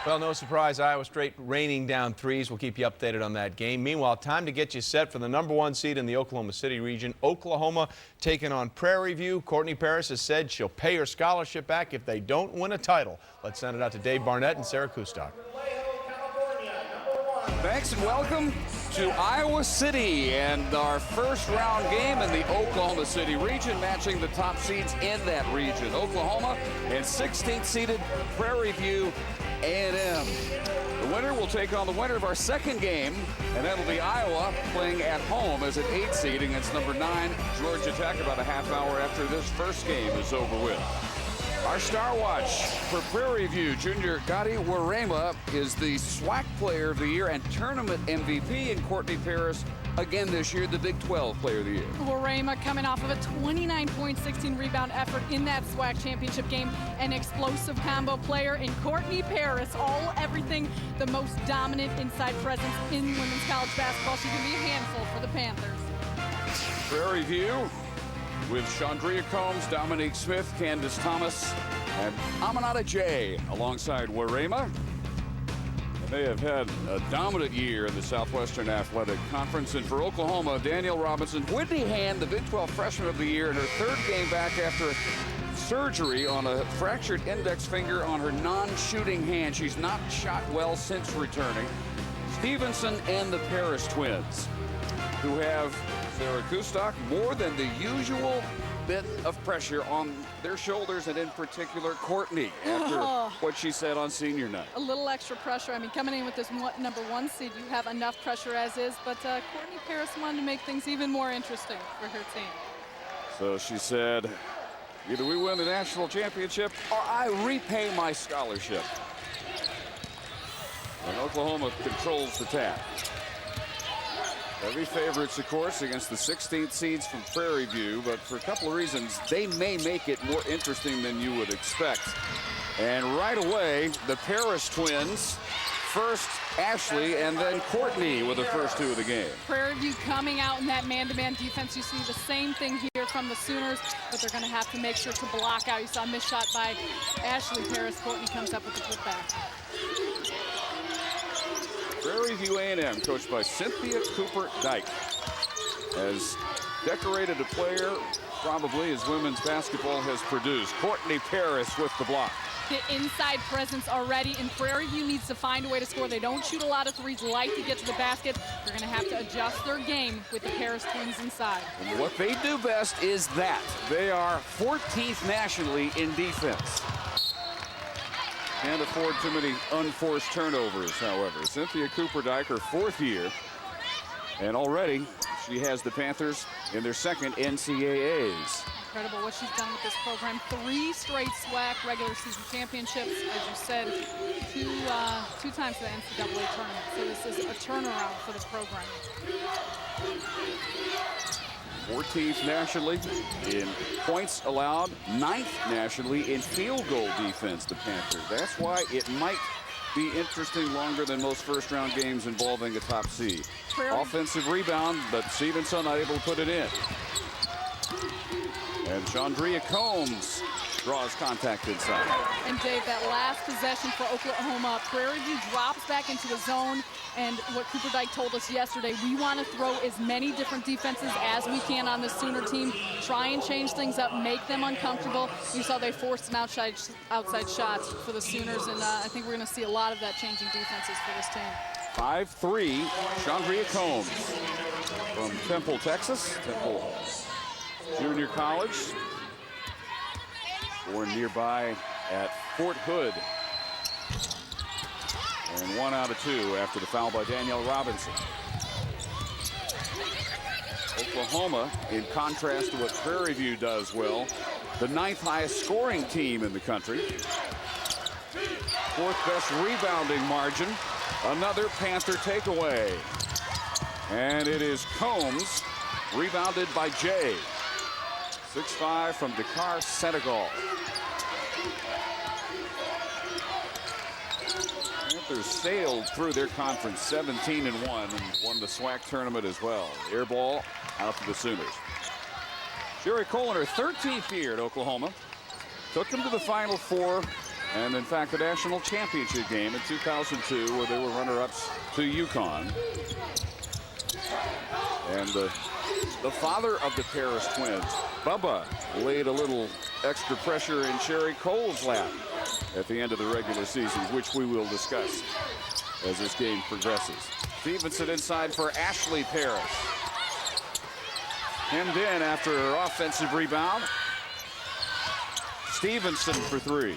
Well, no surprise, Iowa State raining down threes. We'll keep you updated on that game. Meanwhile, time to get you set for the #1 seed in the Oklahoma City region. Oklahoma taking on Prairie View. Courtney Paris has said she'll pay her scholarship back if they don't win a title. Let's send it out to Dave Barnett and Sarah Kustok. Thanks and welcome to Iowa City and our first round game in the Oklahoma City region, matching the top seeds in that region. Oklahoma and 16th seeded Prairie View A&M. The winner will take on the winner of our second game, and that'll be Iowa playing at home as an 8 seed against number 9 Georgia Tech about a half hour after this first game is over with. Our star watch for Prairie View, junior Gotti Warema is the SWAC Player of the Year and Tournament MVP, and Courtney Paris again this year, the Big 12 Player of the Year. Warema coming off of a 29-point, 16-rebound effort in that SWAC championship game, an explosive combo player, and Courtney Paris, everything, the most dominant inside presence in women's college basketball. She's going to be a handful for the Panthers. Prairie View with Chandria Combs, Dominique Smith, Candace Thomas, and Aminata J alongside Warema. They have had a dominant year in the Southwestern Athletic Conference. And for Oklahoma, Danielle Robinson, Whitney Hand, the Big 12 Freshman of the Year, in her third game back after surgery on a fractured index finger on her non-shooting hand. She's not shot well since returning. Stevenson and the Paris twins, who have Sarah Kustok more than the usual bit of pressure on their shoulders, and in particular Courtney, after what she said on senior night. A little extra pressure. I mean, coming in with this #1 seed, you have enough pressure as is, but Courtney Paris wanted to make things even more interesting for her team. So she said, either we win the national championship or I repay my scholarship. And Oklahoma controls the tap. Heavy favorites, of course, against the 16th seeds from Prairie View, but for a couple of reasons, they may make it more interesting than you would expect. And right away, the Paris twins, first Ashley and then Courtney with the first two of the game. Prairie View coming out in that man-to-man defense. You see the same thing here from the Sooners, but they're going to have to make sure to block out. You saw a missed shot by Ashley Paris. Courtney comes up with the putback. Prairie View A&M, coached by Cynthia Cooper Dyke, has decorated a player probably as women's basketball has produced. Courtney Paris with the block. The inside presence already, and Prairie View needs to find a way to score. They don't shoot a lot of threes, like to get to the basket. They're going to have to adjust their game with the Paris twins inside. And what they do best is that. They are 14th nationally in defense. Can't afford too many unforced turnovers, however. Cynthia Cooper Dyke, her 4th year, and already she has the Panthers in their second NCAAs. Incredible what she's done with this program. 3 straight SWAC regular season championships, as you said, two times to the NCAA tournament. So this is a turnaround for the program. 14th nationally in points allowed, 9th nationally in field goal defense, the Panthers. That's why it might be interesting longer than most first-round games involving a top seed. Offensive rebound, but Stevenson not able to put it in. And Chandria Combs draws contact inside. And Dave, that last possession for Oklahoma, Prairie View drops back into the zone, and what Cooper Dyke told us yesterday, we want to throw as many different defenses as we can on the Sooner team, try and change things up, make them uncomfortable. You saw they forced an outside shots for the Sooners, and I think we're going to see a lot of that changing defenses for this team. 5'3", Chandria Combs from Temple, Texas. Temple Junior College, or nearby at Fort Hood. And 1 out of 2 after the foul by Danielle Robinson. Oklahoma, in contrast to what Prairie View does well, the 9th highest scoring team in the country. 4th best rebounding margin. Another Panther takeaway. And it is Combs, rebounded by Jay. 6'5" from Dakar, Senegal. Panthers sailed through their conference 17-1 and won the SWAC tournament as well. Air ball out to the Sooners. Sherry Cole in her 13th year at Oklahoma took them to the Final Four And in fact, the national championship game in 2002, where they were runner-ups to UConn. And the father of the Paris twins, Bubba, laid a little extra pressure in Sherry Cole's lap at the end of the regular season, which we will discuss as this game progresses. Stevenson inside for Ashley Paris. Hemmed in after her offensive rebound. Stevenson for three.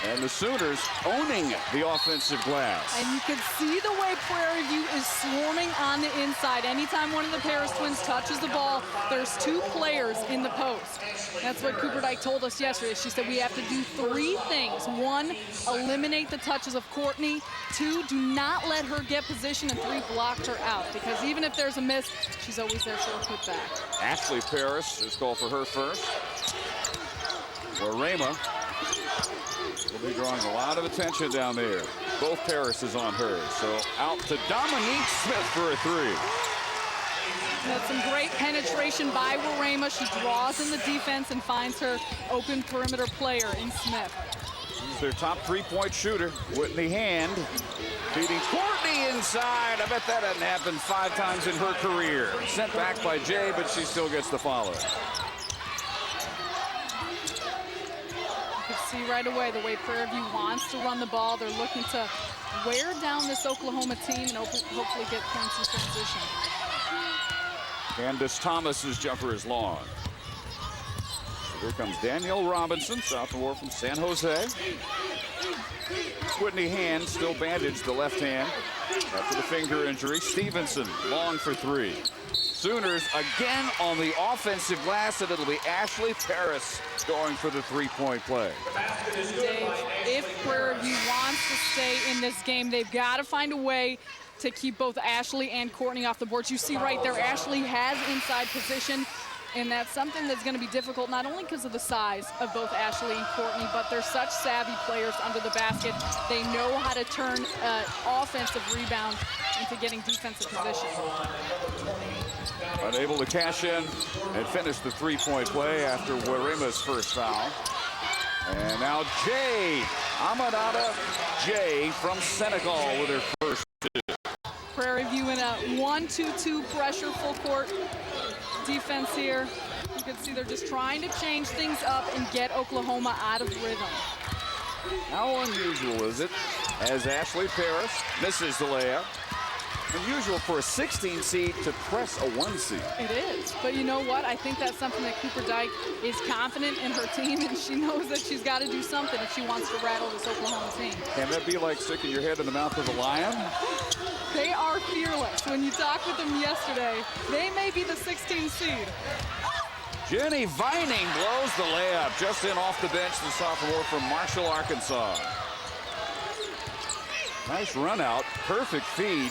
And the Sooners owning the offensive glass. And you can see the way Prairie View is swarming on the inside. Anytime one of the Paris twins touches the ball, there's two players in the post. That's what Cooper Dyke told us yesterday. She said we have to do three things. One, eliminate the touches of Courtney. Two, do not let her get position. And three, block her out. Because even if there's a miss, she's always there for a put back. Ashley Paris is called for her first. Warema will be drawing a lot of attention down there. Both Paris is on her. So out to Dominique Smith for a three. That's some great penetration by Warema. She draws in the defense and finds her open perimeter player in Smith. She's their top three-point shooter. Whitney Hand beating Courtney inside. I bet that hadn't happened 5 times in her career. Sent back by Jay, but she still gets the follow. See right away the way Prairie View wants to run the ball. They're looking to wear down this Oklahoma team and hopefully get points in transition. Candace Thomas's jumper is long. Here comes Danielle Robinson, sophomore from San Jose. Whitney Hand still bandaged the left hand after the finger injury. Stevenson long for three. Sooners again on the offensive glass, and it'll be Ashley Paris going for the three-point play. Dave, if Prairie View wants to stay in this game, they've got to find a way to keep both Ashley and Courtney off the boards. You see right there, Ashley has inside position, and that's something that's going to be difficult, not only because of the size of both Ashley and Courtney, but they're such savvy players under the basket. They know how to turn offensive rebound into getting defensive position. Unable to cash in and finish the three-point play after Warema's first foul. And now Jay, Amadada Jay from Senegal with her first two. Prairie View in a 1-2-2 pressure full court defense here. You can see they're just trying to change things up and get Oklahoma out of rhythm. How unusual is it as Ashley Paris misses the layup? Unusual for a 16 seed to press a 1 seed. It is, but you know what? I think that's something that Cooper Dyke is confident in her team, and she knows that she's got to do something if she wants to rattle this Oklahoma team. Can that be like sticking your head in the mouth of a lion? They are fearless. When you talked with them yesterday, they may be the 16 seed. Jenny Vining blows the layup just in off the bench, the sophomore from Marshall, Arkansas. Nice run out, perfect feed.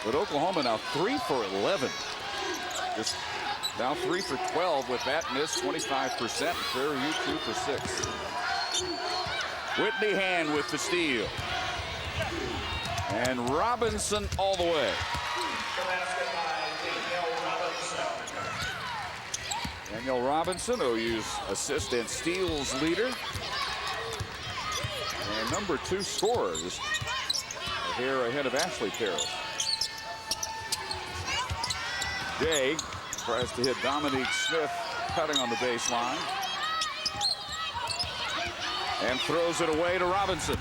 But Oklahoma now 3 for 11. Just now 3 for 12 with that miss, 25%. Prairie View 2 for 6. Whitney Hand with the steal. And Robinson all the way. Danielle Robinson, OU's assist and steals leader. And number 2 scorer, just a hair ahead of Ashley Paris. Jay tries to hit Dominique Smith cutting on the baseline. And throws it away to Robinson.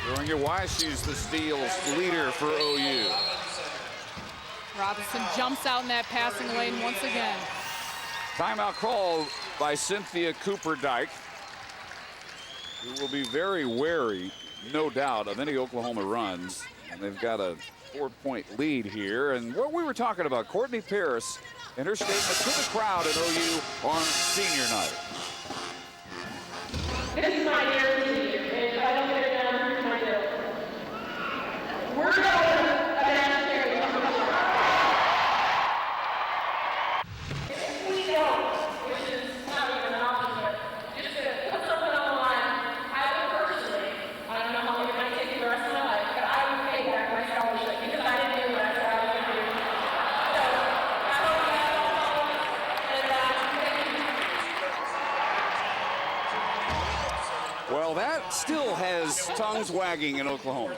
Showing you why she's the steals leader for OU. Robinson jumps out in that passing lane once again. Timeout called by Cynthia Cooper Dyke, who will be very wary, no doubt, of any Oklahoma runs. And they've got a 4-point lead here. And what we were talking about, Courtney Paris and her statement to the crowd at OU on senior night. This is my year senior, and if I don't get it done, here's my deal. We're going to a national championship. If we don't, which is not even an option here, just to put something on the line, I would personally, I don't know how long it might take me the rest of my life, but I would pay back my scholarship because I didn't do what I said I was going to do. So, I hope you have all and thank you. tongues wagging in Oklahoma.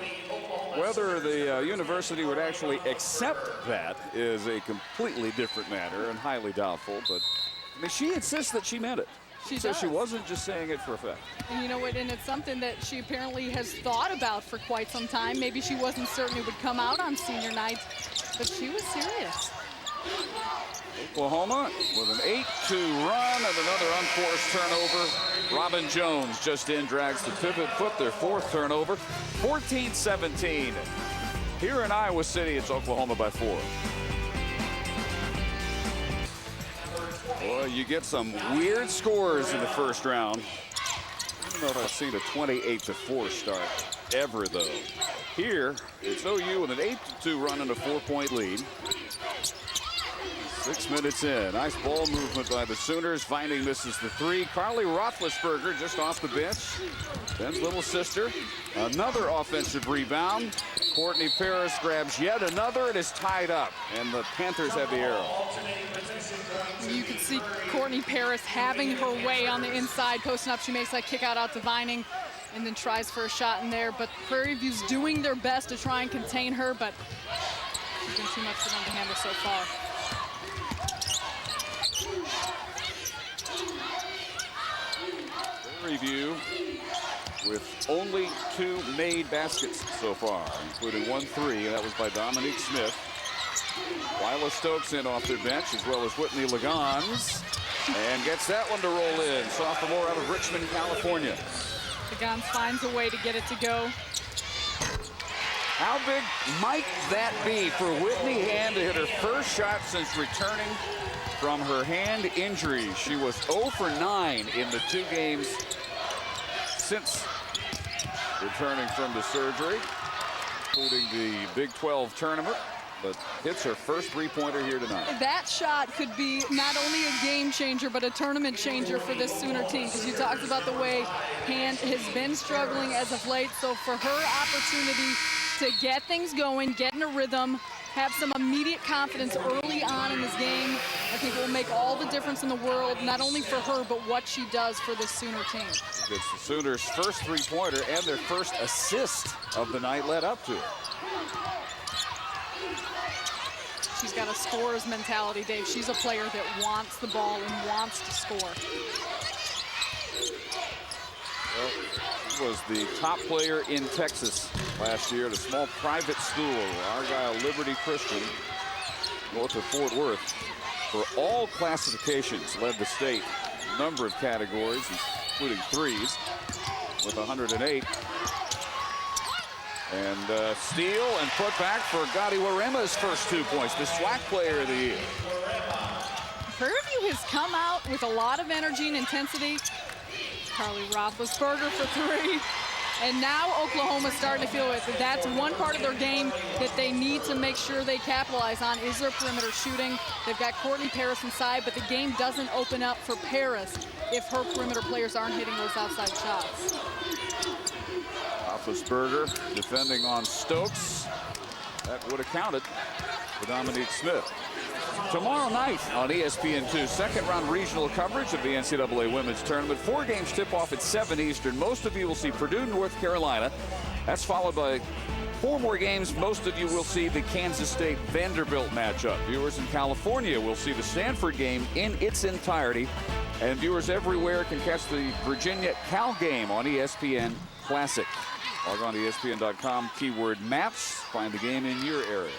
Whether the university would actually accept that is a completely different matter and highly doubtful. But I mean, she insists that she meant it. She So does. she wasn't just saying it for effect. And you know what? And it's something that she apparently has thought about for quite some time. Maybe she wasn't certain it would come out on senior night, but she was serious. Oklahoma with an 8-2 run and another unforced turnover. Robin Jones just in, drags the pivot foot, their fourth turnover. 14-17. Here in Iowa City, it's Oklahoma by 4. Boy, you get some weird scores in the first round. I don't know if I've seen a 28-4 start ever, though. Here, it's OU with an 8-2 run and a 4-point lead. 6 minutes in. Nice ball movement by the Sooners. Vining misses the 3. Carly Roethlisberger just off the bench. Ben's little sister. Another offensive rebound. Courtney Paris grabs yet another and is tied up. And the Panthers have the arrow. You can see Courtney Paris having her way on the inside, posting up. She makes that kick out to Vining and then tries for a shot in there. But Prairie View's doing their best to try and contain her, but it's been too much for them to handle so far. Prairie View with only 2 made baskets so far, including 1 3, and that was by Dominique Smith. Lila Stokes in off their bench, as well as Whitney Legans, and gets that one to roll in. Sophomore out of Richmond, California. Legans finds a way to get it to go. How big might that be for Whitney Hand to hit her first shot since returning from her hand injury? She was 0 for 9 in the 2 games since returning from the surgery, including the Big 12 tournament, but hits her first 3-pointer here tonight. That shot could be not only a game changer, but a tournament changer for this Sooner team, because you talked about the way Hand has been struggling as of late. So for her opportunity to get things going, get in a rhythm, have some immediate confidence early on in this game, I think it will make all the difference in the world, not only for her, but what she does for this Sooner team. It's the Sooners' first 3-pointer and their first assist of the night led up to it. She's got a scorer's mentality, Dave. She's a player that wants the ball and wants to score. Well, she was the top player in Texas last year at a small private school, Argyle Liberty Christian, north of Fort Worth. For all classifications, led the state in a number of categories, including threes, with 108. And steal and put back for Gotti Warema's first 2 points, the SWAC player of the year. Prairie View has come out with a lot of energy and intensity. Carly Roethlisberger for 3. And now Oklahoma's starting to feel it. That's one part of their game that they need to make sure they capitalize on is their perimeter shooting. They've got Courtney Paris inside, but the game doesn't open up for Paris if her perimeter players aren't hitting those outside shots. Roethlisberger defending on Stokes. That would have counted for Dominique Smith. Tomorrow night on ESPN2, second-round regional coverage of the NCAA Women's Tournament. 4 games tip-off at 7 Eastern. Most of you will see Purdue, North Carolina. That's followed by 4 more games. Most of you will see the Kansas State-Vanderbilt matchup. Viewers in California will see the Stanford game in its entirety. And viewers everywhere can catch the Virginia-Cal game on ESPN Classic. Log on to ESPN.com, keyword maps. Find the game in your area.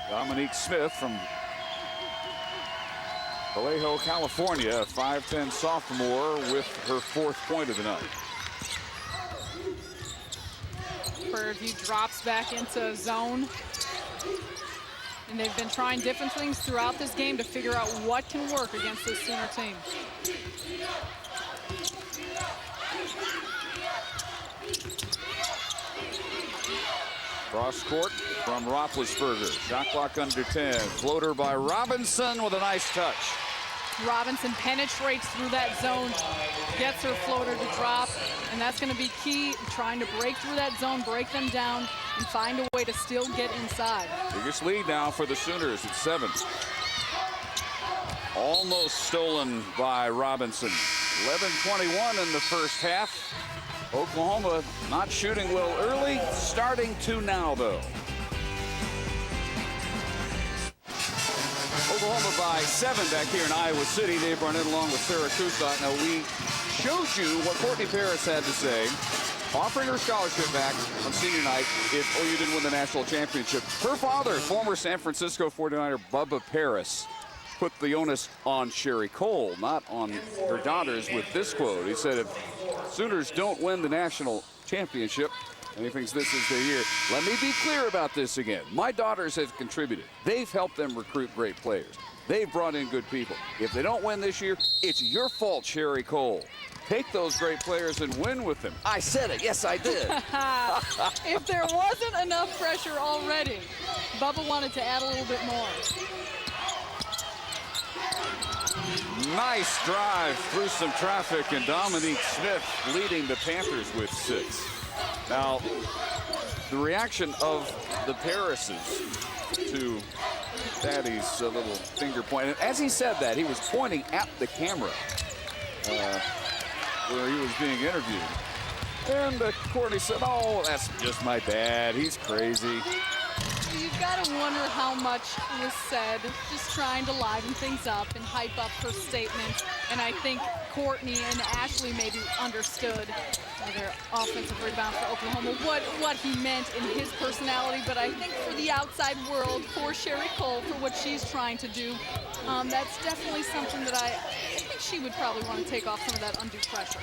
Dominique Smith from Vallejo, California, a 5'10" sophomore with her 4th point of the night. Prairie View drops back into zone. And they've been trying different things throughout this game to figure out what can work against this Sooner team. Cross court from Roethlisberger. Shot clock under 10. Floater by Robinson with a nice touch. Robinson penetrates through that zone, gets her floater to drop, and that's going to be key, trying to break through that zone, break them down, and find a way to still get inside. Biggest lead now for the Sooners at 7. Almost stolen by Robinson. 11:21 in the first half. Oklahoma not shooting well early, starting to now, though. Oklahoma by 7 back here in Iowa City. Dave Barnett along with Sarah Kustok. Now, we showed you what Courtney Paris had to say, offering her scholarship back on senior night if OU didn't win the national championship. Her father, former San Francisco 49er Bubba Paris, put the onus on Sherry Cole, not on her daughters, with this quote. He said, if Sooners don't win the national championship, and he thinks this is their year. Let me be clear about this again. My daughters have contributed. They've helped them recruit great players. They've brought in good people. If they don't win this year, it's your fault, Sherry Cole. Take those great players and win with them. I said it. Yes, I did. If there wasn't enough pressure already, Bubba wanted to add a little bit more. Nice drive through some traffic, and Dominique Smith leading the Panthers with 6. Now, the reaction of the Parises to Daddy's little finger point. And as he said that, he was pointing at the camera where he was being interviewed. And Courtney said, oh, that's just my dad. He's crazy. You've got to wonder how much was said, just trying to liven things up and hype up her statement. And I think Courtney and Ashley maybe understood their offensive rebound for Oklahoma, what he meant in his personality. But I think for the outside world, for Sherry Cole, for what she's trying to do, that's definitely something that I think she would probably want to take off some of that undue pressure.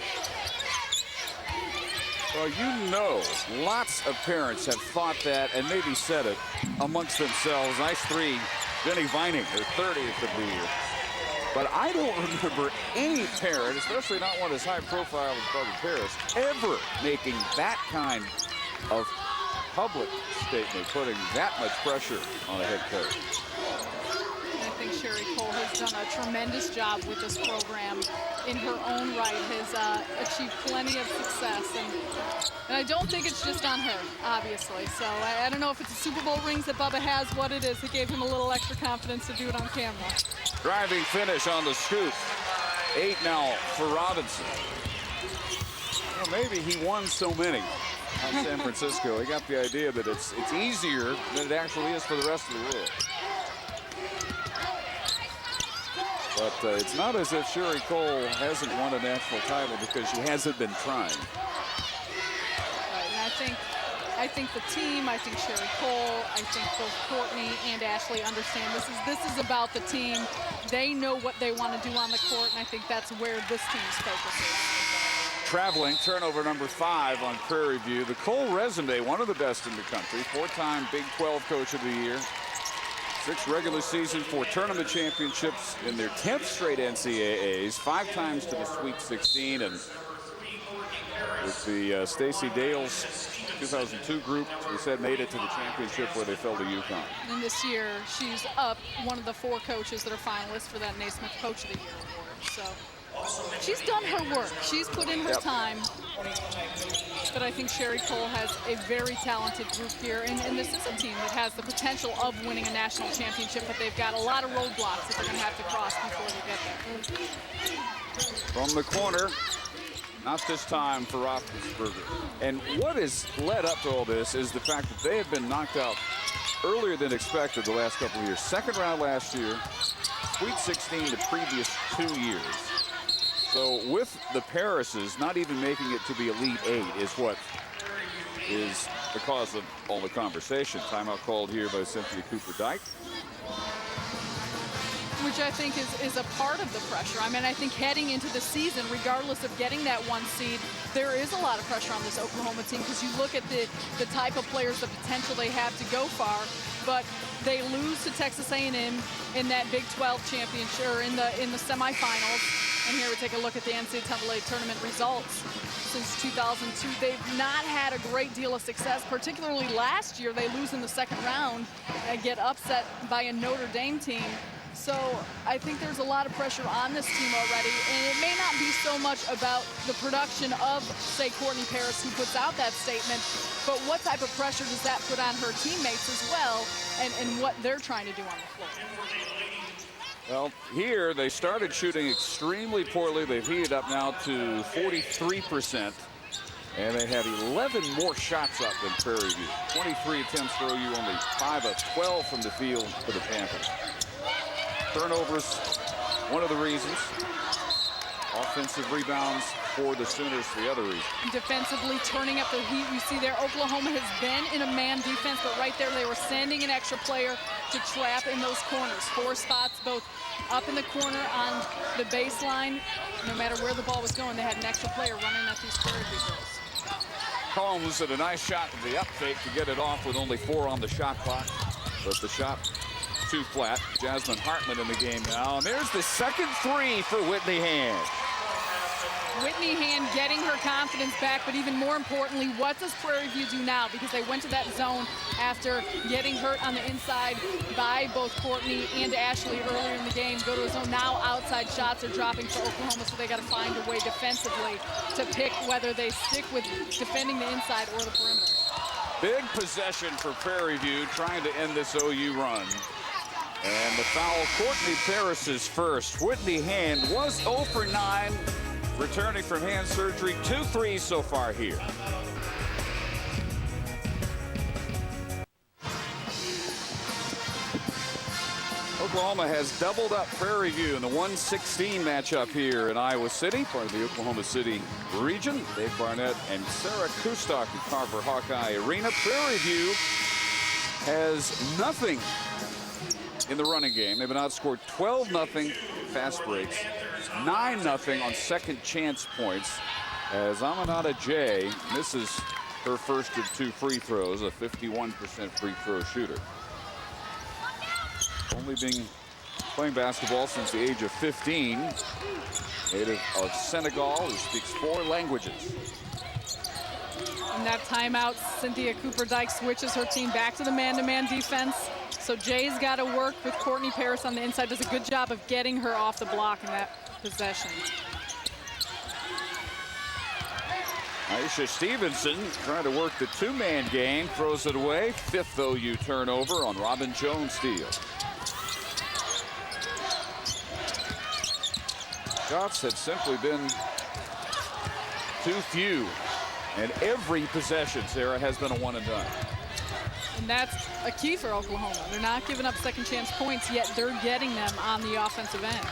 Well, you know, lots of parents have thought that and maybe said it amongst themselves. Nice three, Jenny Vining, her 30th of the year. But I don't remember any parent, especially not one as high profile as Bubba Paris, ever making that kind of public statement, putting that much pressure on a head coach. I think Sherry Cole has done a tremendous job with this program in her own right, has achieved plenty of success, and I don't think it's just on her, obviously. So I don't know if it's the Super Bowl rings that Bubba has, what it is that gave him a little extra confidence to do it on camera. Driving finish on the scoop. 8 now for Robinson. Well, maybe he won so many on San Francisco. He got the idea that it's easier than it actually is for the rest of the world. But it's not as if Sherry Cole hasn't won a national title because she hasn't been trying. Right, and I think the team, I think Sherry Cole, I think both Courtney and Ashley understand this is about the team. They know what they want to do on the court, and I think that's where this team's focus is. Traveling, turnover number 5 on Prairie View. The Cole resume, one of the best in the country. 4-time Big 12 Coach of the Year. 6 regular season, 4 tournament championships in their 10th straight NCAAs, 5 times to the Sweet 16, and with the Stacey Dales 2002 group, we said made it to the championship where they fell to UConn. And this year, she's up one of the 4 coaches that are finalists for that Naismith Coach of the Year award. So she's done her work. She's put in her time. But I think Sherry Cole has a very talented group here. And this is a team that has the potential of winning a national championship, but they've got a lot of roadblocks that they're going to have to cross before they get there. From the corner, not this time for Roethlisberger. And what has led up to all this is the fact that they have been knocked out earlier than expected the last couple of years. Second round last year, Sweet 16 the previous 2 years. So with the Parises not even making it to the Elite 8 is what is the cause of all the conversation. Timeout called here by Cynthia Cooper-Dyke. Which I think is a part of the pressure. I mean, I think heading into the season, regardless of getting that 1 seed, there is a lot of pressure on this Oklahoma team because you look at the type of players, the potential they have to go far, but they lose to Texas A&M in that Big 12 championship, or in the semifinals. And here we take a look at the NCAA tournament results. Since 2002, they've not had a great deal of success, particularly last year. They lose in the second round and get upset by a Notre Dame team. So I think there's a lot of pressure on this team already, and it may not be so much about the production of, say, Courtney Paris, who puts out that statement, but what type of pressure does that put on her teammates as well, and what they're trying to do on the floor. Well, here they started shooting extremely poorly. They've heated up now to 43%. And they had 11 more shots up than Prairie View. 23 attempts for OU, only 5 of 12 from the field for the Panthers. Turnovers, one of the reasons. Offensive rebounds for the Sooners, the other reason. Defensively turning up the heat. You see there Oklahoma has been in a man defense, but right there they were sending an extra player to trap in those corners. 4 spots both up in the corner on the baseline. No matter where the ball was going, they had an extra player running at these Prairie View girls. Combs had a nice shot with the up fake to get it off with only 4 on the shot clock, but the shot too flat. Jasmine Hartman in the game now, and there's the second 3 for Whitney Hand. Whitney Hand getting her confidence back, but even more importantly, what does Prairie View do now? Because they went to that zone after getting hurt on the inside by both Courtney and Ashley earlier in the game. Go to a zone now, outside shots are dropping for Oklahoma, so they got to find a way defensively to pick whether they stick with defending the inside or the perimeter. Big possession for Prairie View, trying to end this OU run. And the foul, Courtney Paris's first. Whitney Hand was 0 for 9. Returning from hand surgery, 2 threes so far here. Oklahoma has doubled up Prairie View in the 116 matchup here in Iowa City, part of the Oklahoma City region. Dave Barnett and Sarah Kustok at Carver Hawkeye Arena. Prairie View has nothing in the running game. They've been outscored 12-0 fast breaks, 9-0 on second chance points, as Aminata J misses her first of 2 free throws, a 51% free throw shooter. Only been playing basketball since the age of 15. Native of Senegal, who speaks 4 languages. In that timeout, Cynthia Cooper-Dyke switches her team back to the man-to-man defense. So Jay's got to work with Courtney Paris on the inside. Does a good job of getting her off the block in that possession. Aisha Stevenson trying to work the 2-man game, throws it away. 5th OU turnover on Robin Jones' steal. Shots have simply been too few. And every possession, Sarah, has been a one and done. And that's a key for Oklahoma. They're not giving up second chance points, yet they're getting them on the offensive end.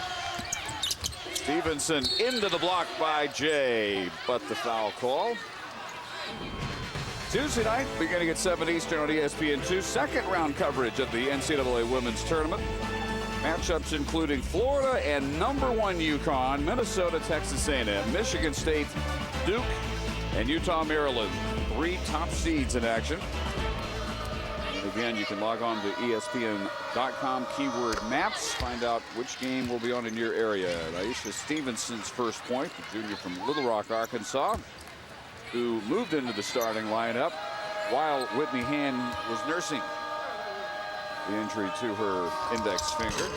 Stevenson into the block by Jay, but the foul call. Tuesday night, beginning at 7 Eastern on ESPN2, second round coverage of the NCAA Women's Tournament. Matchups including Florida and number 1 UConn, Minnesota, Texas A&M, Michigan State, Duke, and Utah, Maryland. 3 top seeds in action. And again, you can log on to ESPN.com, keyword maps, find out which game will be on in your area. Aisha Stevenson's first point, the junior from Little Rock, Arkansas, who moved into the starting lineup while Whitney Hand was nursing the injury to her index finger.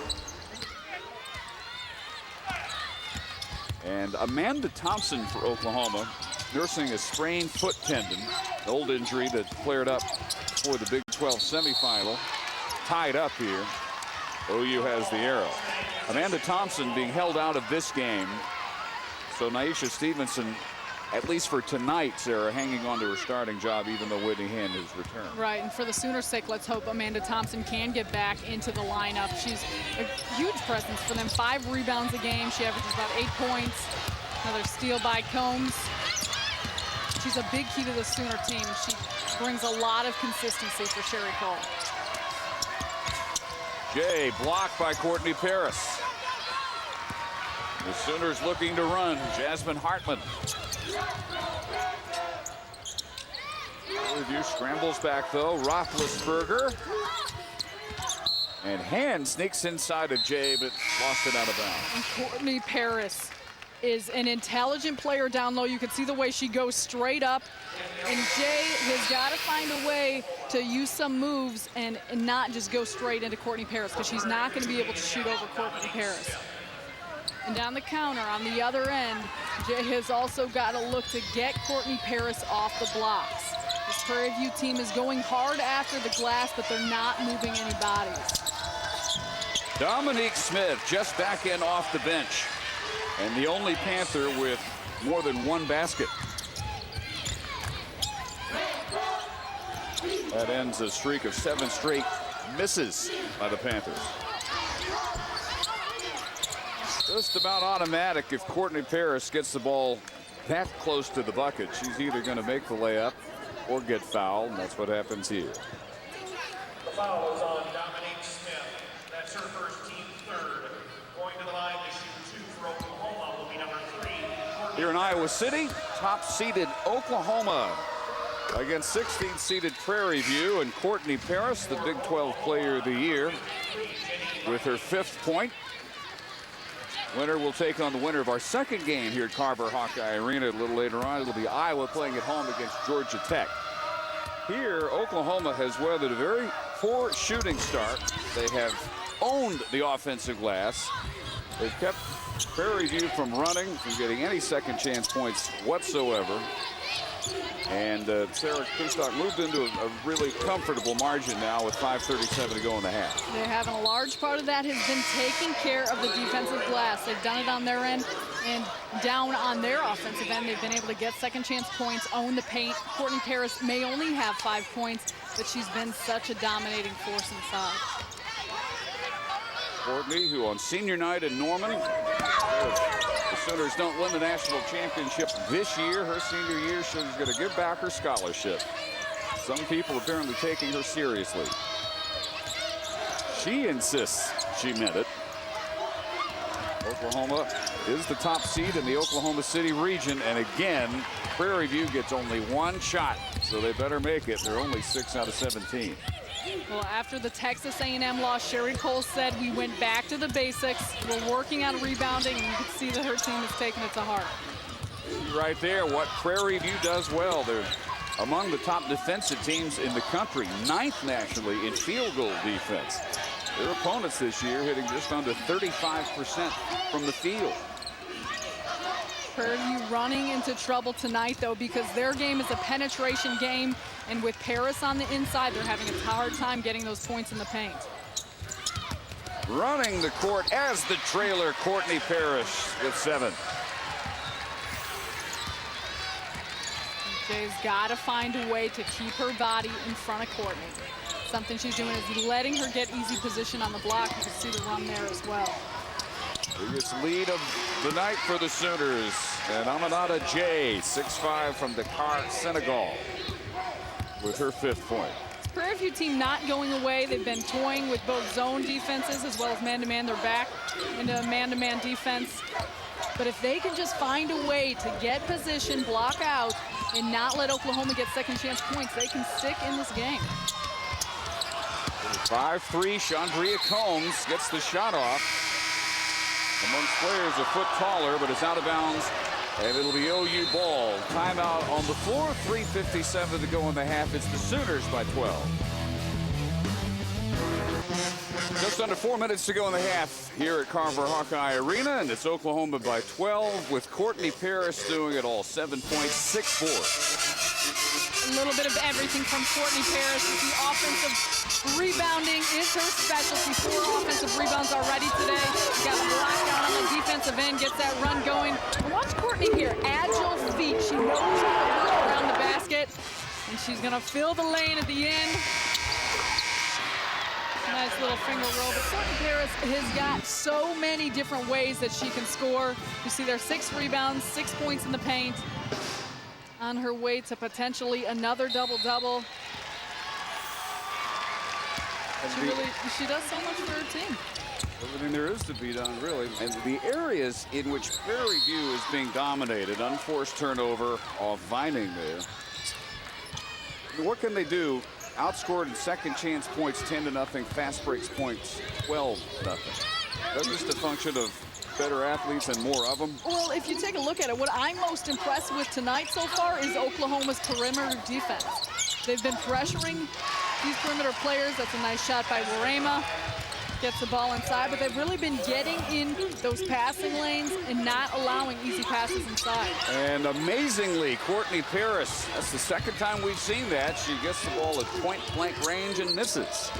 And Amanda Thompson for Oklahoma, nursing a sprained foot tendon, an old injury that flared up for the Big 12 semifinal. Tied up here. OU has the arrow. Amanda Thompson being held out of this game. So Naisha Stevenson, at least for tonight, Sarah, hanging on to her starting job, even though Whitney Hand has returned. Right, and for the Sooners' sake, let's hope Amanda Thompson can get back into the lineup. She's a huge presence for them. 5 rebounds a game. She averages about 8 points. Another steal by Combs. She's a big key to the Sooner team. She brings a lot of consistency for Sherry Cole. Jay blocked by Courtney Paris. The Sooners looking to run. Jasmine Hartman. Review scrambles back though. Roethlisberger. And Hand sneaks inside of Jay, but lost it out of bounds. And Courtney Paris is an intelligent player down low. You can see the way she goes straight up. And Jay has got to find a way to use some moves and not just go straight into Courtney Paris, because she's not going to be able to shoot over Courtney Paris. And down the counter on the other end, Jay has also got to look to get Courtney Paris off the blocks. This Prairie View team is going hard after the glass, but they're not moving any bodies. Dominique Smith just back in off the bench, and the only Panther with more than one basket. That ends a streak of 7 straight misses by the Panthers. Just about automatic if Courtney Paris gets the ball that close to the bucket. She's either going to make the layup or get fouled, and that's what happens here. The foul is on Dominique Smith. That's her first, team third. Going to the line to shoot 2 for Oklahoma will be number 3. Here in Iowa City, top-seeded Oklahoma against 16th-seeded Prairie View, and Courtney Paris, the Big 12 Player of the Year, with her 5th point. Winner will take on the winner of our second game here at Carver Hawkeye Arena a little later on. It'll be Iowa playing at home against Georgia Tech. Here, Oklahoma has weathered a very poor shooting start. They have owned the offensive glass. They've kept Prairie View from running, from getting any second chance points whatsoever. And Sarah Kustok moved into a really comfortable margin now with 5:37 to go in the half. They have, and a large part of that has been taking care of the defensive glass. They've done it on their end, and down on their offensive end, they've been able to get second chance points, own the paint. Courtney Paris may only have 5 points, but she's been such a dominating force inside. Courtney, who on senior night in Norman, the Sooners don't win the national championship this year. Her senior year, she's going to give back her scholarship. Some people apparently taking her seriously. She insists she meant it. Oklahoma is the top seed in the Oklahoma City region, and again, Prairie View gets only 1 shot, so they better make it. They're only 6 out of 17. Well, after the Texas A&M loss, Sherry Cole said we went back to the basics. We're working on rebounding, and you can see that her team is taking it to heart. Right there, what Prairie View does well. They're among the top defensive teams in the country, 9th nationally in field goal defense. Their opponents this year hitting just under 35% from the field. Prairie View running into trouble tonight, though, because their game is a penetration game, and with Paris on the inside, they're having a hard time getting those points in the paint. Running the court as the trailer, Courtney Paris with 7. Jay's got to find a way to keep her body in front of Courtney. Something she's doing is letting her get easy position on the block. You can see the run there as well. Biggest lead of the night for the Sooners. And Aminata Jay, 6'5" from Dakar, Senegal, with her 5th point. Prairie View team not going away. They've been toying with both zone defenses as well as man-to-man. They're back into man-to-man defense. But if they can just find a way to get position, block out, and not let Oklahoma get second chance points, they can stick in this game. 5'3", Chandria Combs gets the shot off. Amongst players a foot taller, but it's out of bounds, and it'll be OU ball. Timeout on the floor, 3:57 to go in the half. It's the Sooners by 12. Just under 4 minutes to go in the half here at Carver Hawkeye Arena, and it's Oklahoma by 12 with Courtney Paris doing it all, 7 points, 6 boards. A little bit of everything from Courtney Paris. The offensive rebounding is her specialty. 4 offensive rebounds already today. Got a block down on the defensive end, gets that run going. Watch Courtney here, agile feet. She knows how to work around the basket, and she's gonna fill the lane at the end. Nice little finger roll, but Courtney Paris has got so many different ways that she can score. You see there 6 rebounds, 6 points in the paint. On her way to potentially another double-double. She does so much for her team. Everything there is to be done, really. And the areas in which Prairie View is being dominated, unforced turnover off Vining there. What can they do? Outscored in second chance points 10-0, fast breaks points 12-0. That's just a function of better athletes and more of them. Well, if you take a look at it, what I'm most impressed with tonight so far is Oklahoma's perimeter defense. They've been pressuring these perimeter players. That's a nice shot by Warema. gets the ball inside, but they've really been getting in those passing lanes and not allowing easy passes inside. And amazingly, Courtney Paris, that's the second time we've seen that. She gets the ball at point-blank range and misses.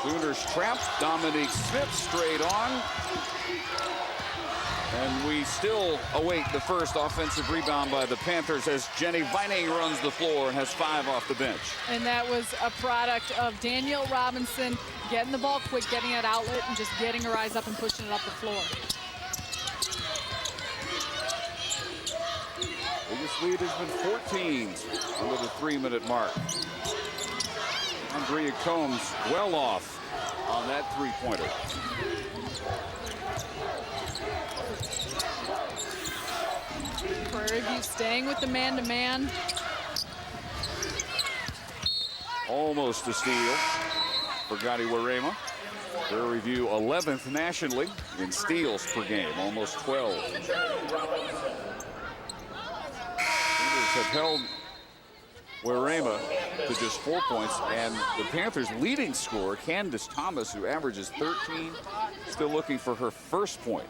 Sooners trap. Dominique Smith straight on. And we still await the first offensive rebound by the Panthers as Jenny Vining runs the floor and has 5 off the bench. And that was a product of Danielle Robinson getting the ball quick, getting it outlet, and just getting her eyes up and pushing it up the floor. Biggest lead has been 14 under the 3-minute mark. Andrea Combs well off on that three-pointer. Prairie View staying with the man-to-man. Almost a steal for Gotti Warema. Prairie View 11th nationally in steals per game, almost 12. Panthers have held Warema to just 4 points, and the Panthers' leading scorer, Candace Thomas, who averages 13, still looking for her first point.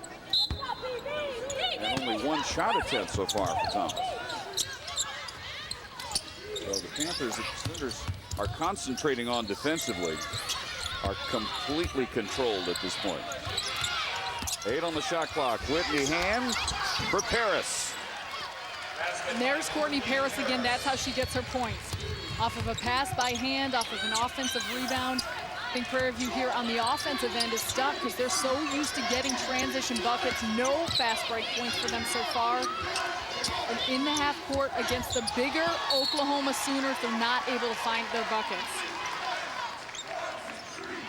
And only 1 shot attempt so far for Thomas. So the Panthers, the Sooners are concentrating on defensively, are completely controlled at this point. 8 on the shot clock. Whitney Hand for Paris. And there's Courtney Paris again. That's how she gets her points. Off of a pass by Hand, off of an offensive rebound. I think Prairie View here on the offensive end is stuck because they're so used to getting transition buckets. No fast break points for them so far. And in the half court against the bigger Oklahoma Sooners, they're not able to find their buckets.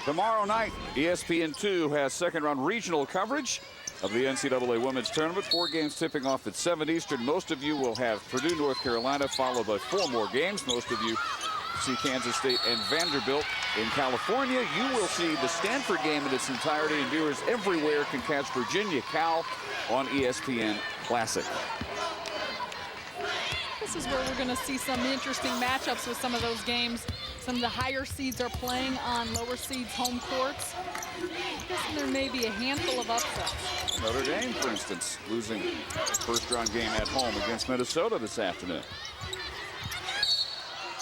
Tomorrow night, ESPN2 has second-round regional coverage of the NCAA Women's Tournament. 4 games tipping off at 7 Eastern. Most of you will have Purdue, North Carolina, followed by 4 more games. Most of you see Kansas State and Vanderbilt. In California, you will see the Stanford game in its entirety, and viewers everywhere can catch Virginia Cal on ESPN Classic. This is where we're going to see some interesting matchups with some of those games. Some of the higher seeds are playing on lower seeds' home courts. I'm guessing there may be a handful of upsets. Notre Dame, for instance, losing first-round game at home against Minnesota this afternoon.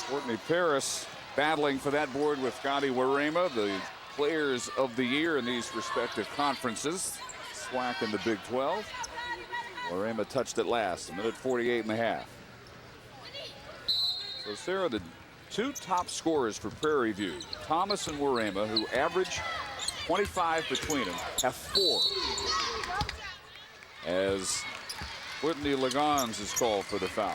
Courtney Paris battling for that board with Gotti Warema, the players of the year in these respective conferences. SWAC in the Big 12. Warema touched it last, 1:48.5. So Sarah, the 2 top scorers for Prairie View, Thomas and Warema, who average 25 between them, have 4. As Whitney Lagans is called for the foul.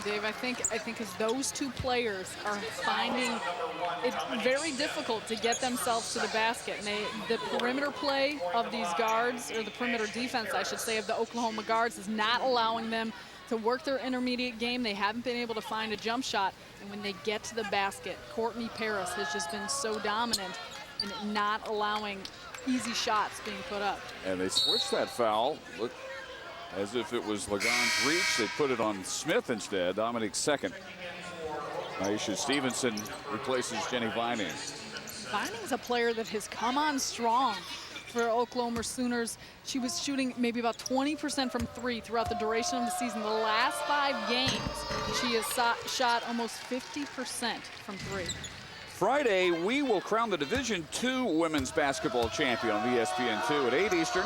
Dave, I think as those 2 players are finding it very difficult to get themselves to the basket. And the perimeter play of these guards, or the perimeter defense, I should say, of the Oklahoma guards is not allowing them to work their intermediate game. They haven't been able to find a jump shot. And when they get to the basket, Courtney Paris has just been so dominant in not allowing easy shots being put up. And they switched that foul. Look, as if it was Lagans' reach. They put it on Smith instead. Dominique's second. Aisha Stevenson replaces Jenny Vining. Vining's a player that has come on strong for Oklahoma Sooners. She was shooting maybe about 20% from 3 throughout the duration of the season. The last 5 games, she has shot almost 50% from 3. Friday, we will crown the Division II women's basketball champion on ESPN2 at 8 Eastern.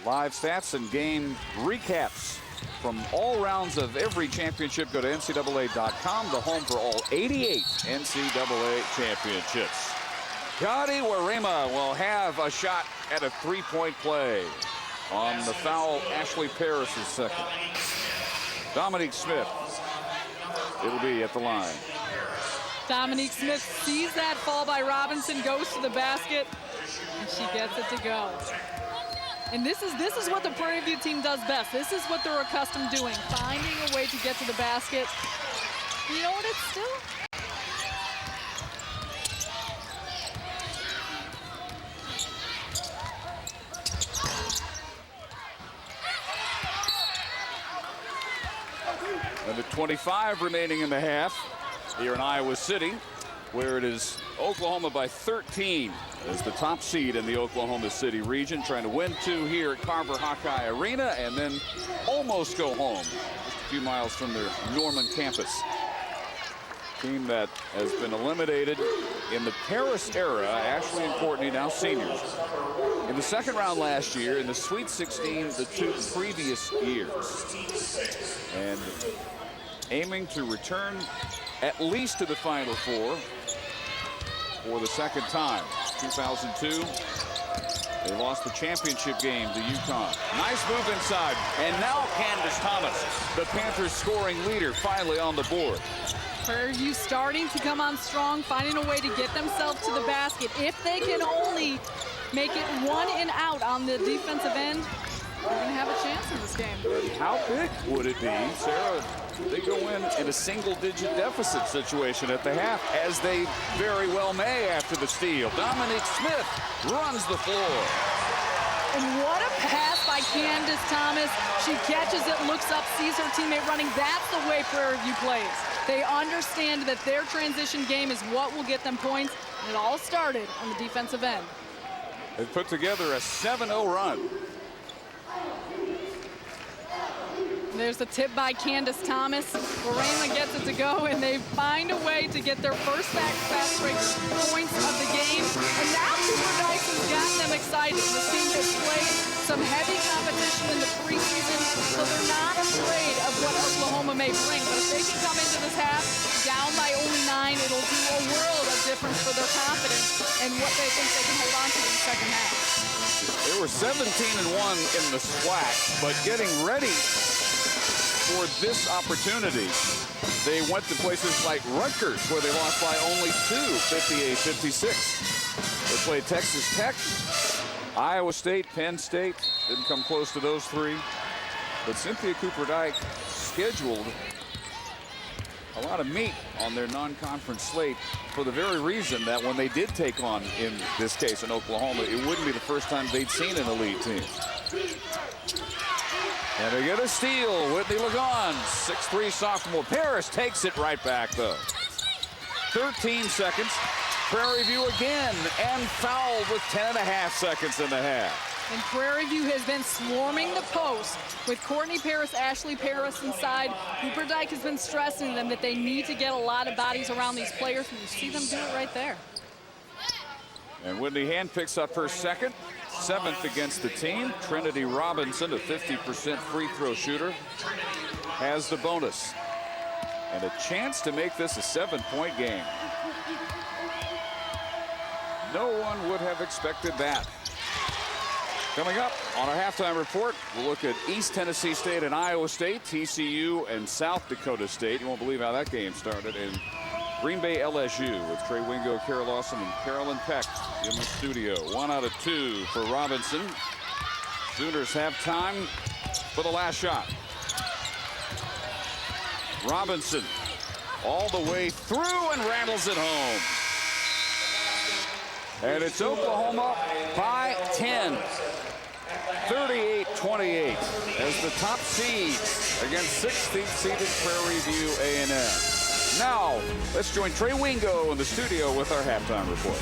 Live stats and game recaps from all rounds of every championship. Go to NCAA.com, the home for all 88 NCAA championships. Gotti Warema will have a shot at a 3-point play. On the foul, Ashley Paris is second. Dominique Smith, it'll be at the line. Dominique Smith sees that fall by Robinson, goes to the basket, and she gets it to go. And this is what the Prairie View team does best. This is what they're accustomed doing, finding a way to get to the basket. You know what, it's still... And at 25 remaining in the half here in Iowa City. where it is Oklahoma by 13 as the top seed in the Oklahoma City region, trying to win 2 here at Carver Hawkeye Arena and then almost go home just a few miles from their Norman campus. Team that has been eliminated in the Paris era. Ashley and Courtney, now seniors, in the second round last year, in the Sweet 16 the 2 previous years, and aiming to return at least to the Final Four for the second time. 2002, they lost the championship game to UConn. Nice move inside, and now Candace Thomas, the Panthers scoring leader, finally on the board. Prairie View starting to come on strong, finding a way to get themselves to the basket. If they can only make it 1 and out on the defensive end, they're going to have a chance in this game. How big would it be, Sarah, they go in a single-digit deficit situation at the half, as they very well may after the steal. Dominique Smith runs the floor. And what a pass by Candace Thomas. She catches it, looks up, sees her teammate running. That's the way Prairie View plays. They understand that their transition game is what will get them points. And it all started on the defensive end. They put together a 7-0 run. There's the tip by Candace Thomas. Lorena gets it to go, and they find a way to get their first fast break points of the game. And now Cooper Dyke has gotten them excited. The team has played some heavy competition in the preseason, so they're not afraid of what Oklahoma may bring. But if they can come into this half down by only 9, it'll do a world of difference for their confidence and what they think they can hold on to in the second half. They were 17-1 in the SWAC, but getting ready for this opportunity, they went to places like Rutgers, where they lost by only 2, 58-56. They played Texas Tech, Iowa State, Penn State. Didn't come close to those 3. But Cynthia Cooper Dyke scheduled a lot of meat on their non-conference slate for the very reason that when they did take on, in this case in Oklahoma, it wouldn't be the first time they'd seen an elite team. And they get a steal. Whitney Lagon, 6'3" sophomore. Paris takes it right back, though. 13 seconds. Prairie View again, and fouled with 10.5 seconds in the half. And Prairie View has been swarming the post with Courtney Paris, Ashley Paris inside. Cooper Dyke has been stressing them that they need to get a lot of bodies around these players, and you see them do it right there. And Whitney Hand picks up her second, 7th against the team. Trinity Robinson, a 50% free throw shooter, has the bonus. And a chance to make this a 7-point game. No one would have expected that. Coming up on our halftime report, we'll look at East Tennessee State and Iowa State, TCU and South Dakota State. You won't believe how that game started. In Green Bay, LSU, with Trey Wingo, Kara Lawson, and Carolyn Peck in the studio. 1 out of 2 for Robinson. Sooners have time for the last shot. Robinson all the way through and rattles it home. And it's Oklahoma by 10. 38-28 as the top seeds against 16th seeded Prairie View A&M. Now, let's join Trey Wingo in the studio with our halftime report.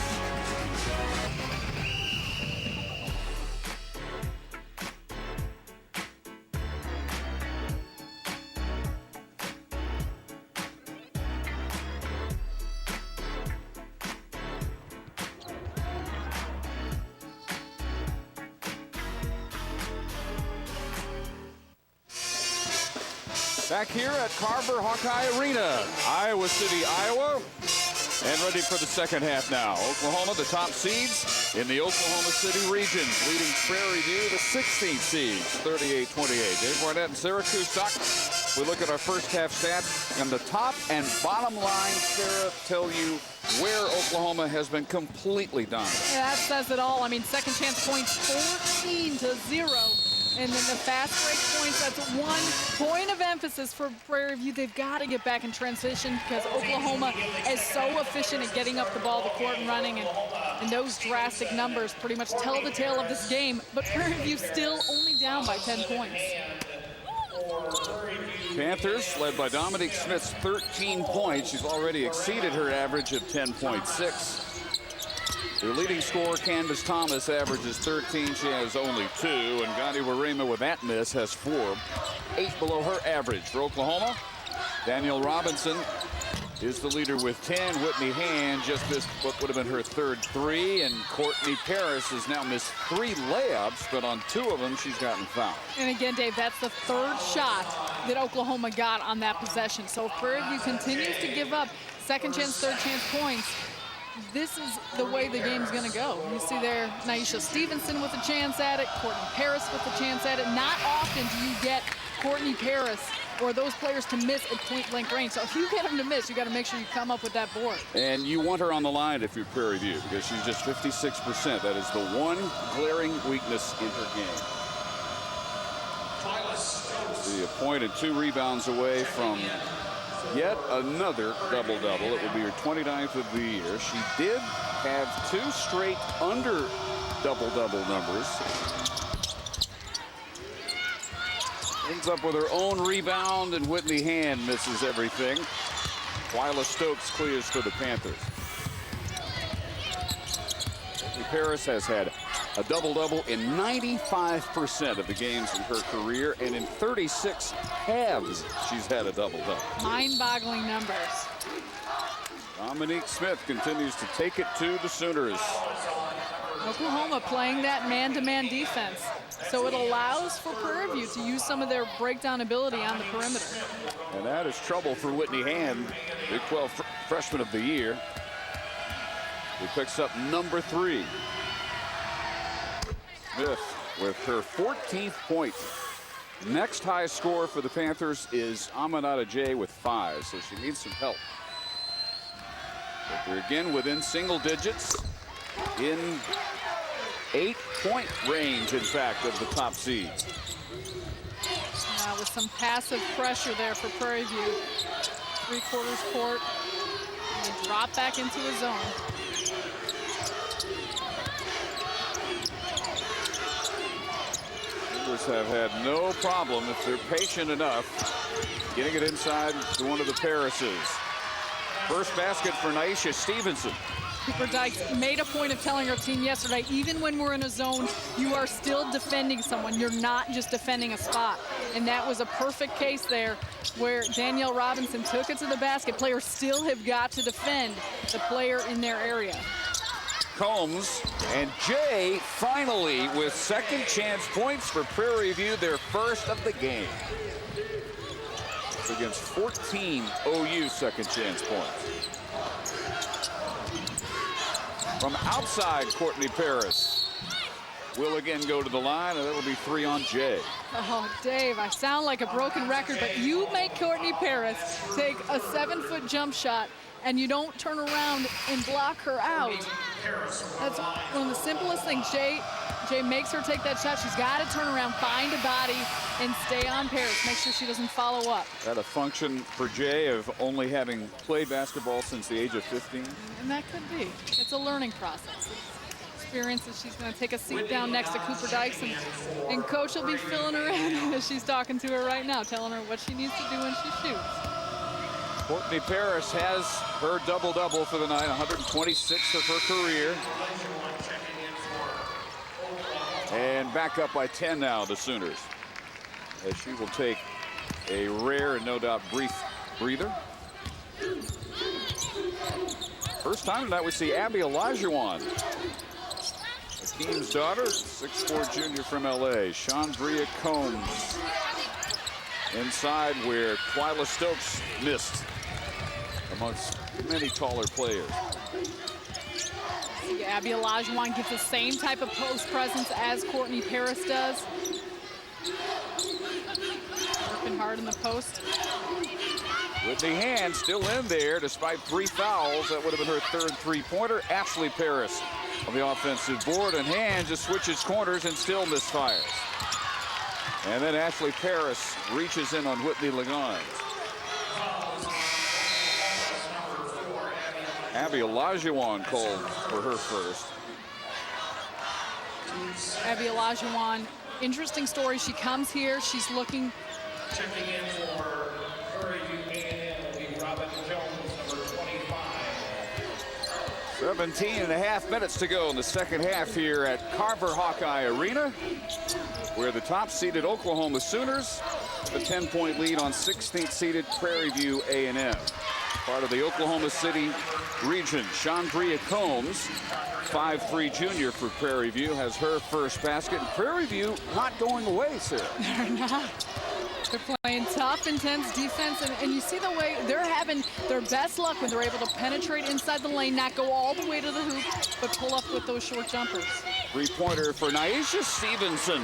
Back here at Carver Hawkeye Arena, Iowa City, Iowa, and ready for the second half now. Oklahoma, the top seeds in the Oklahoma City region, leading Prairie View, the 16th seeds, 38-28. Dave Barnett and Sarah Kustok. We look at our first half stats, and the top and bottom line, Sarah, tell you where Oklahoma has been completely dominant. Yeah, that says it all. I mean, second chance points 14-0. And then the fast break points, that's 1 point of emphasis for Prairie View. They've got to get back in transition because Oklahoma is so efficient at getting up the ball, the court, and running. And those drastic numbers pretty much tell the tale of this game. But Prairie View still only down by 10 points. For Prairie View, Panthers, led by Dominique Smith's 13 points. She's already exceeded her average of 10.6. Their leading scorer, Candace Thomas, averages 13. She has only 2. And Gani Warema, with that miss, has 4. 8 below her average. For Oklahoma, Danielle Robinson is the leader with 10. Whitney Hand just missed what would have been her third 3. And Courtney Paris has now missed 3 layups, but on 2 of them, she's gotten fouled. And again, Dave, that's the 3rd shot that Oklahoma got on that possession. So if Prairie View continues to give up second chance, third chance points, this is the way the game's going to go. You see there Naisha Stevenson with a chance at it, Courtney Paris with a chance at it. Not often do you get Courtney Paris or those players to miss at point-blank range. So if you get them to miss, you got to make sure you come up with that board. And you want her on the line if you're Prairie View, because she's just 56%. That is the one glaring weakness in her game. The point and 2 rebounds away from yet another double-double. It will be her 29th of the year. She did have 2 straight under double-double numbers. Ends up with her own rebound, and Whitney Hand misses everything. Twyla Stokes clears for the Panthers. Whitney Paris has had a double-double in 95% of the games in her career, and in 36 halves, she's had a double-double. Mind-boggling numbers. Dominique Smith continues to take it to the Sooners. Oklahoma playing that man-to-man defense. So it allows for Prairie View to use some of their breakdown ability on the perimeter. And that is trouble for Whitney Hand, Big 12 freshman of the year, who picks up number 3. Smith with her 14th point. Next highest score for the Panthers is Aminata J with 5, so she needs some help. But they're again within single digits, in 8-point range, in fact, of the top seeds. Now with some passive pressure there for Prairie View. 3/4 court, and they drop back into a zone. Have had no problem, if they're patient enough, getting it inside to one of the Parises. First basket for Naisha Stevenson. Cooper Dykes made a point of telling our team yesterday, even when we're in a zone, you are still defending someone. You're not just defending a spot. And that was a perfect case there where Danielle Robinson took it to the basket. Players still have got to defend the player in their area. Combs and Jay finally with second chance points for Prairie View, their first of the game. It's against 14 OU second chance points. From outside, Courtney Paris will again go to the line, and it'll be 3 on Jay. Oh, Dave, I sound like a broken record, but you make Courtney Paris take a 7-foot jump shot and you don't turn around and block her out. That's one of the simplest things. Jay makes her take that shot. She's got to turn around, find a body, and stay on Paris. Make sure she doesn't follow up. That a function for Jay of only having played basketball since the age of 15? And that could be. It's a learning process. Experiences. She's going to take a seat down next to Cooper Dykes, and Coach will be filling her in as she's talking to her right now, telling her what she needs to do when she shoots. Courtney Paris has her double-double for the night, 126 of her career. And back up by 10 now, the Sooners, as she will take a rare and no doubt brief breather. First time tonight we see Abby Olajuwon, Akeem's daughter, 6'4" junior from LA. Chandria Combs inside where Twyla Stokes missed amongst many taller players. Abby Olajuwon gets the same type of post presence as Courtney Paris does. Working hard in the post. Whitney Hand still in there despite 3 fouls. That would have been her third 3-pointer. Ashley Paris on the offensive board, and Hand just switches corners and still misfires. And then Ashley Paris reaches in on Whitney Ligon. Abby Olajuwon called for her first. Abby Olajuwon, interesting story. She comes here, she's looking. Checking in for Prairie View A&M will be Robin Jones, number 25. 17 and a half minutes to go in the second half here at Carver Hawkeye Arena, where the top-seeded Oklahoma Sooners have a 10-point lead on 16th-seeded Prairie View A&M. Part of the Oklahoma City region, Chandria Combs, 5'3" junior for Prairie View, has her first basket. And Prairie View not going away, Sarah. They're not. They're playing tough, intense defense, and you see the way they're having their best luck when they're able to penetrate inside the lane, not go all the way to the hoop, but pull up with those short jumpers. Three-pointer for Nyesha Stevenson.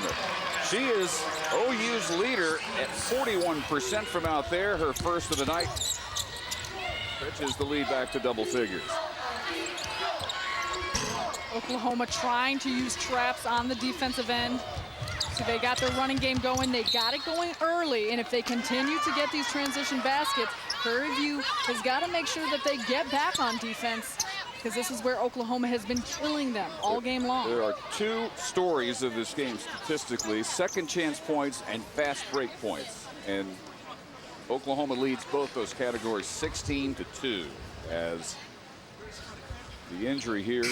She is OU's leader at 41% from out there. Her first of the night. Stretches the lead back to double figures. Oklahoma trying to use traps on the defensive end. So they got their running game going. They got it going early. And if they continue to get these transition baskets, Prairie View has got to make sure that they get back on defense, because this is where Oklahoma has been killing them all game long. There are two stories of this game statistically: second chance points and fast break points. And Oklahoma leads both those categories 16-2, as the injury here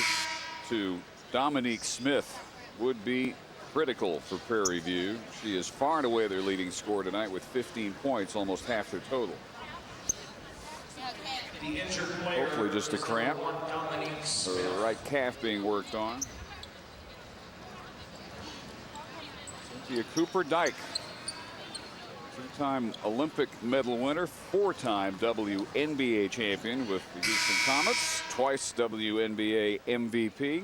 to Dominique Smith would be critical for Prairie View. She is far and away their leading scorer tonight with 15 points, almost half their total. Hopefully just a cramp. Her right calf being worked on. Cynthia Cooper-Dyke, two-time Olympic medal winner, four-time WNBA champion with the Houston Comets, twice WNBA MVP.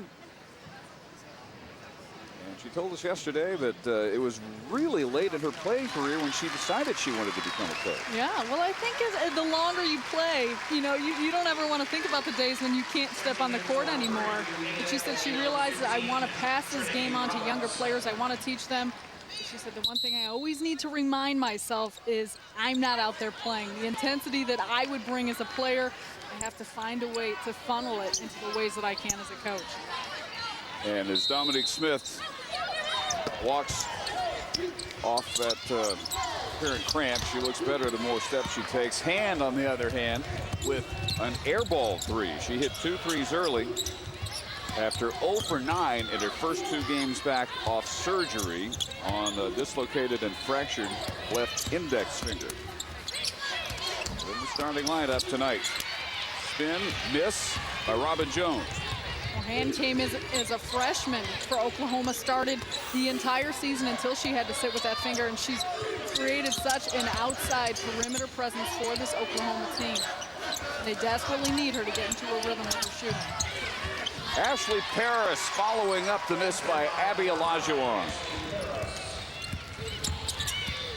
And she told us yesterday that it was really late in her playing career when she decided she wanted to become a coach. Yeah, well, I think as the longer you play, you know, you don't ever want to think about the days when you can't step on the court anymore. But she said she realized that I want to pass this game on to younger players. I want to teach them. She said the one thing I always need to remind myself is I'm not out there playing. The intensity that I would bring as a player, I have to find a way to funnel it into the ways that I can as a coach. And as Dominique Smith walks off that apparent cramp, she looks better the more steps she takes. Hand, on the other hand, with an air ball three. She hit 2 threes early after 0 for 9 in her first 2 games back off surgery on a dislocated and fractured left index finger. In the starting lineup tonight, spin, miss by Robin Jones. Well, Hand came as a freshman for Oklahoma, started the entire season until she had to sit with that finger, and she's created such an outside perimeter presence for this Oklahoma team. They desperately need her to get into a rhythm with her shooting. Ashley Paris following up the miss by Abby Olajuwon.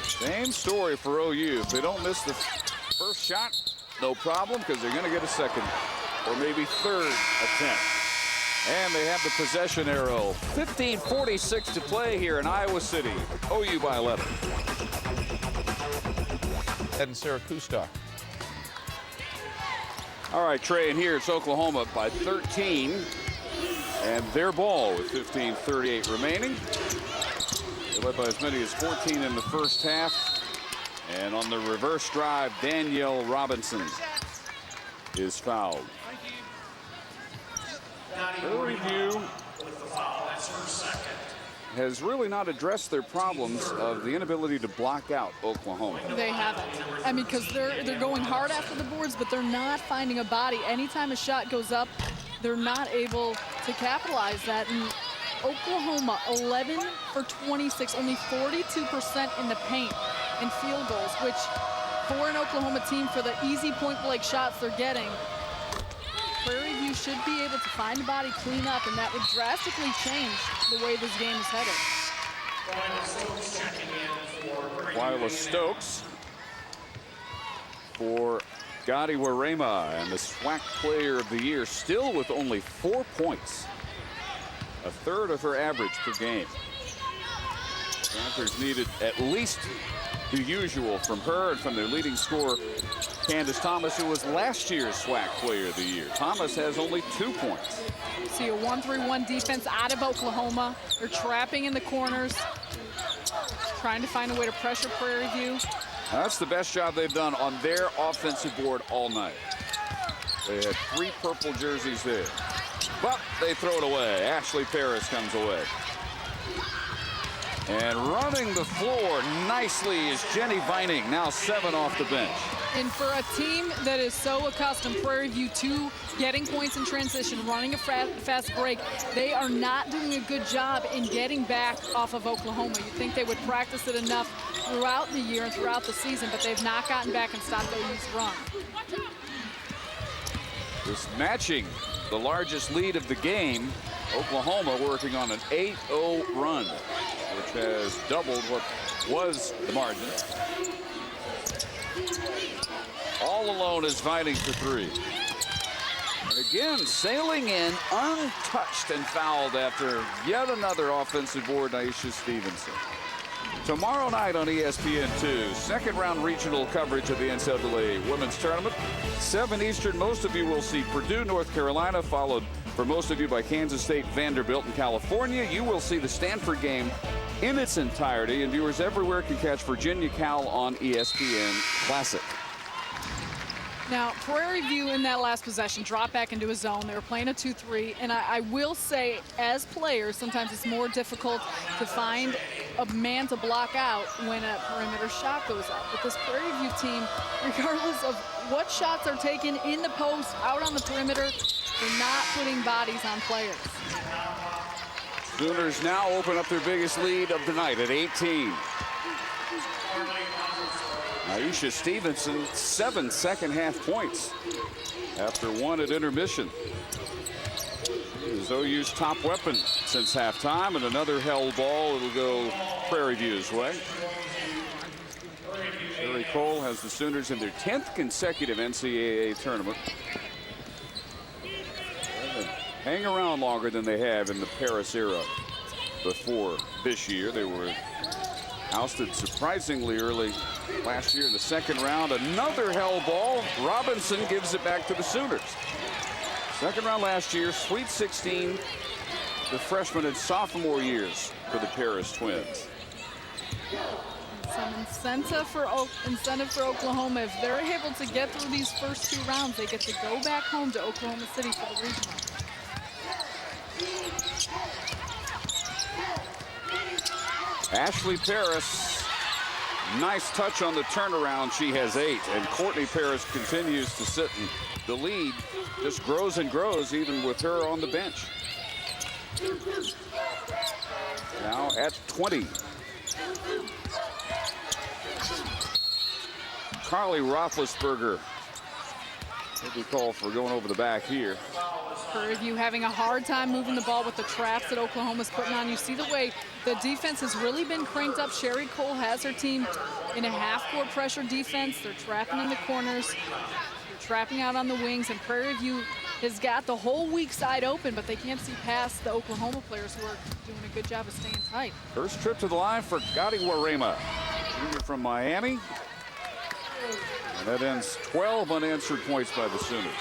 Same story for OU. If they don't miss the first shot, no problem, because they're going to get a second or maybe third attempt. And they have the possession arrow. 15:46 to play here in Iowa City. OU by 11. And Sarah Kustok. All right, Trey, and here it's Oklahoma by 13. And their ball with 15:38 remaining. They led by as many as 14 in the first half. And on the reverse drive, Danielle Robinson is fouled. Prairie View has really not addressed their problems of the inability to block out Oklahoma. They haven't. I mean, because they're going hard after the boards, but they're not finding a body. Anytime a shot goes up, they're not able to capitalize that. And Oklahoma, 11 for 26, only 42% in the paint and field goals, which for an Oklahoma team, for the easy point-blank shots they're getting, Prairie View should be able to find a body, clean up, and that would drastically change the way this game is headed. Wyla Stokes for Gotti Warema, and the SWAC Player of the Year, still with only 4 points, a third of her average per game. Panthers needed at least the usual from her and from their leading scorer, Candace Thomas, who was last year's SWAC Player of the Year. Thomas has only 2 points. See a 1-3-1 defense out of Oklahoma. They're trapping in the corners, trying to find a way to pressure Prairie View. That's the best job they've done on their offensive board all night. They had 3 purple jerseys there. But they throw it away. Ashley Paris comes away. And running the floor nicely is Jenny Vining, now 7 off the bench. And for a team that is so accustomed, Prairie View, to getting points in transition, running a fast break, they are not doing a good job in getting back off of Oklahoma. You'd think they would practice it enough throughout the year and throughout the season, but they've not gotten back and stopped OU's run. Just matching the largest lead of the game, Oklahoma working on an 8-0 run, which has doubled what was the margin. All alone is Vining for 3. And again, sailing in untouched and fouled after yet another offensive board, Aisha Stevenson. Tomorrow night on ESPN2, second-round regional coverage of the NCAA Women's Tournament. 7 Eastern, most of you will see Purdue, North Carolina, followed for most of you by Kansas State, Vanderbilt, and California. You will see the Stanford game in its entirety, and viewers everywhere can catch Virginia Cal on ESPN Classic. Now, Prairie View in that last possession dropped back into a zone. They were playing a 2-3, and I will say, as players, sometimes it's more difficult to find a man to block out when a perimeter shot goes up. But this Prairie View team, regardless of what shots are taken in the post, out on the perimeter, they're not putting bodies on players. Sooners now open up their biggest lead of the night at 18. Aisha Stevenson, 7 second-half points after 1 at intermission. She is OU's top weapon since halftime, and another held ball. It'll go Prairie View's way. Sherry Cole has the Sooners in their 10th consecutive NCAA tournament. Hang around longer than they have in the Paris era before this year. They were ousted surprisingly early last year in the second round. Another held ball. Robinson gives it back to the Sooners. Second round last year, Sweet 16, the freshman and sophomore years for the Paris Twins. Some incentive for Oklahoma. If they're able to get through these first 2 rounds, they get to go back home to Oklahoma City for the regional. Ashley Paris, nice touch on the turnaround. She has 8, and Courtney Paris continues to sit, and the lead just grows and grows even with her on the bench. Now at 20. Carly Roethlisberger will be called for going over the back here. Prairie View having a hard time moving the ball with the traps that Oklahoma's putting on. You see the way the defense has really been cranked up. Sherry Cole has her team in a half-court pressure defense. They're trapping in the corners. They're trapping out on the wings. And Prairie View has got the whole weak side open, but they can't see past the Oklahoma players who are doing a good job of staying tight. First trip to the line for Gotti Warema, junior from Miami. And that ends 12 unanswered points by the Sooners.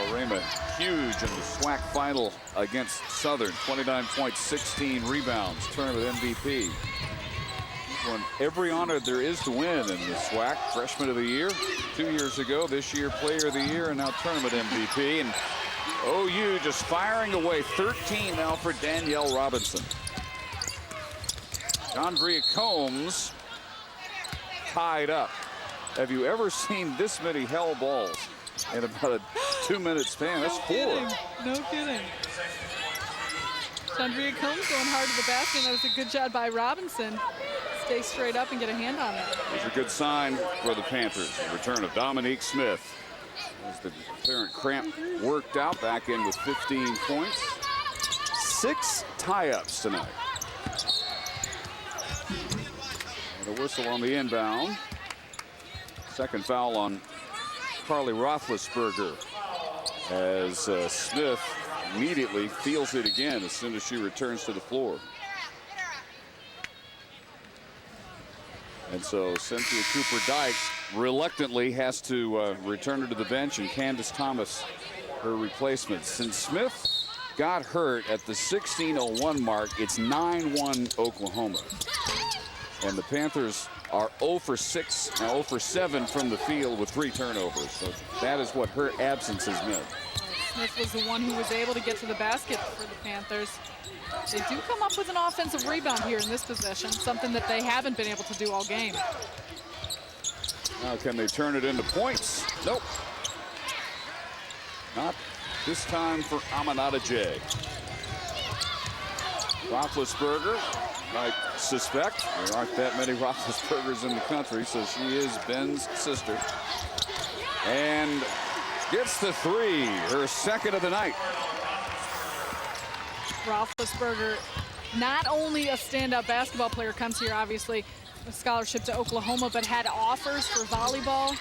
Warema huge in the SWAC final against Southern. 29 points, 16 rebounds, tournament MVP. Won every honor there is to win in the SWAC. Freshman of the year 2 years ago. This year player of the year, and now tournament MVP. And OU just firing away. 13 now for Danielle Robinson. Andrea Combs tied up. Have you ever seen this many hell balls in about a 2-minute span? That's 4. No kidding. Andrea Combs going hard to the basket. That was a good job by Robinson. Stay straight up and get a hand on it. It's a good sign for the Panthers. The return of Dominique Smith. As the apparent cramp worked out, back in with 15 points. 6 tie-ups tonight. And a whistle on the inbound. Second foul on Carly Roethlisberger, as Smith immediately feels it again as soon as she returns to the floor. And so Cynthia Cooper-Dyke reluctantly has to return her to the bench, and Candace Thomas her replacement. Since Smith got hurt at the 16:01 mark, it's 9-1 Oklahoma. And the Panthers are 0 for 6, now 0 for 7 from the field with 3 turnovers. So that is what her absence has meant. Smith was the one who was able to get to the basket for the Panthers. They do come up with an offensive rebound here in this possession, something that they haven't been able to do all game. Now can they turn it into points? Nope. Not this time for Aminata J. Roethlisberger, I suspect there aren't that many Roethlisbergers in the country, so she is Ben's sister. And gets the 3, her second of the night. Roethlisberger, not only a standout basketball player, comes here obviously a scholarship to Oklahoma, but had offers for volleyball.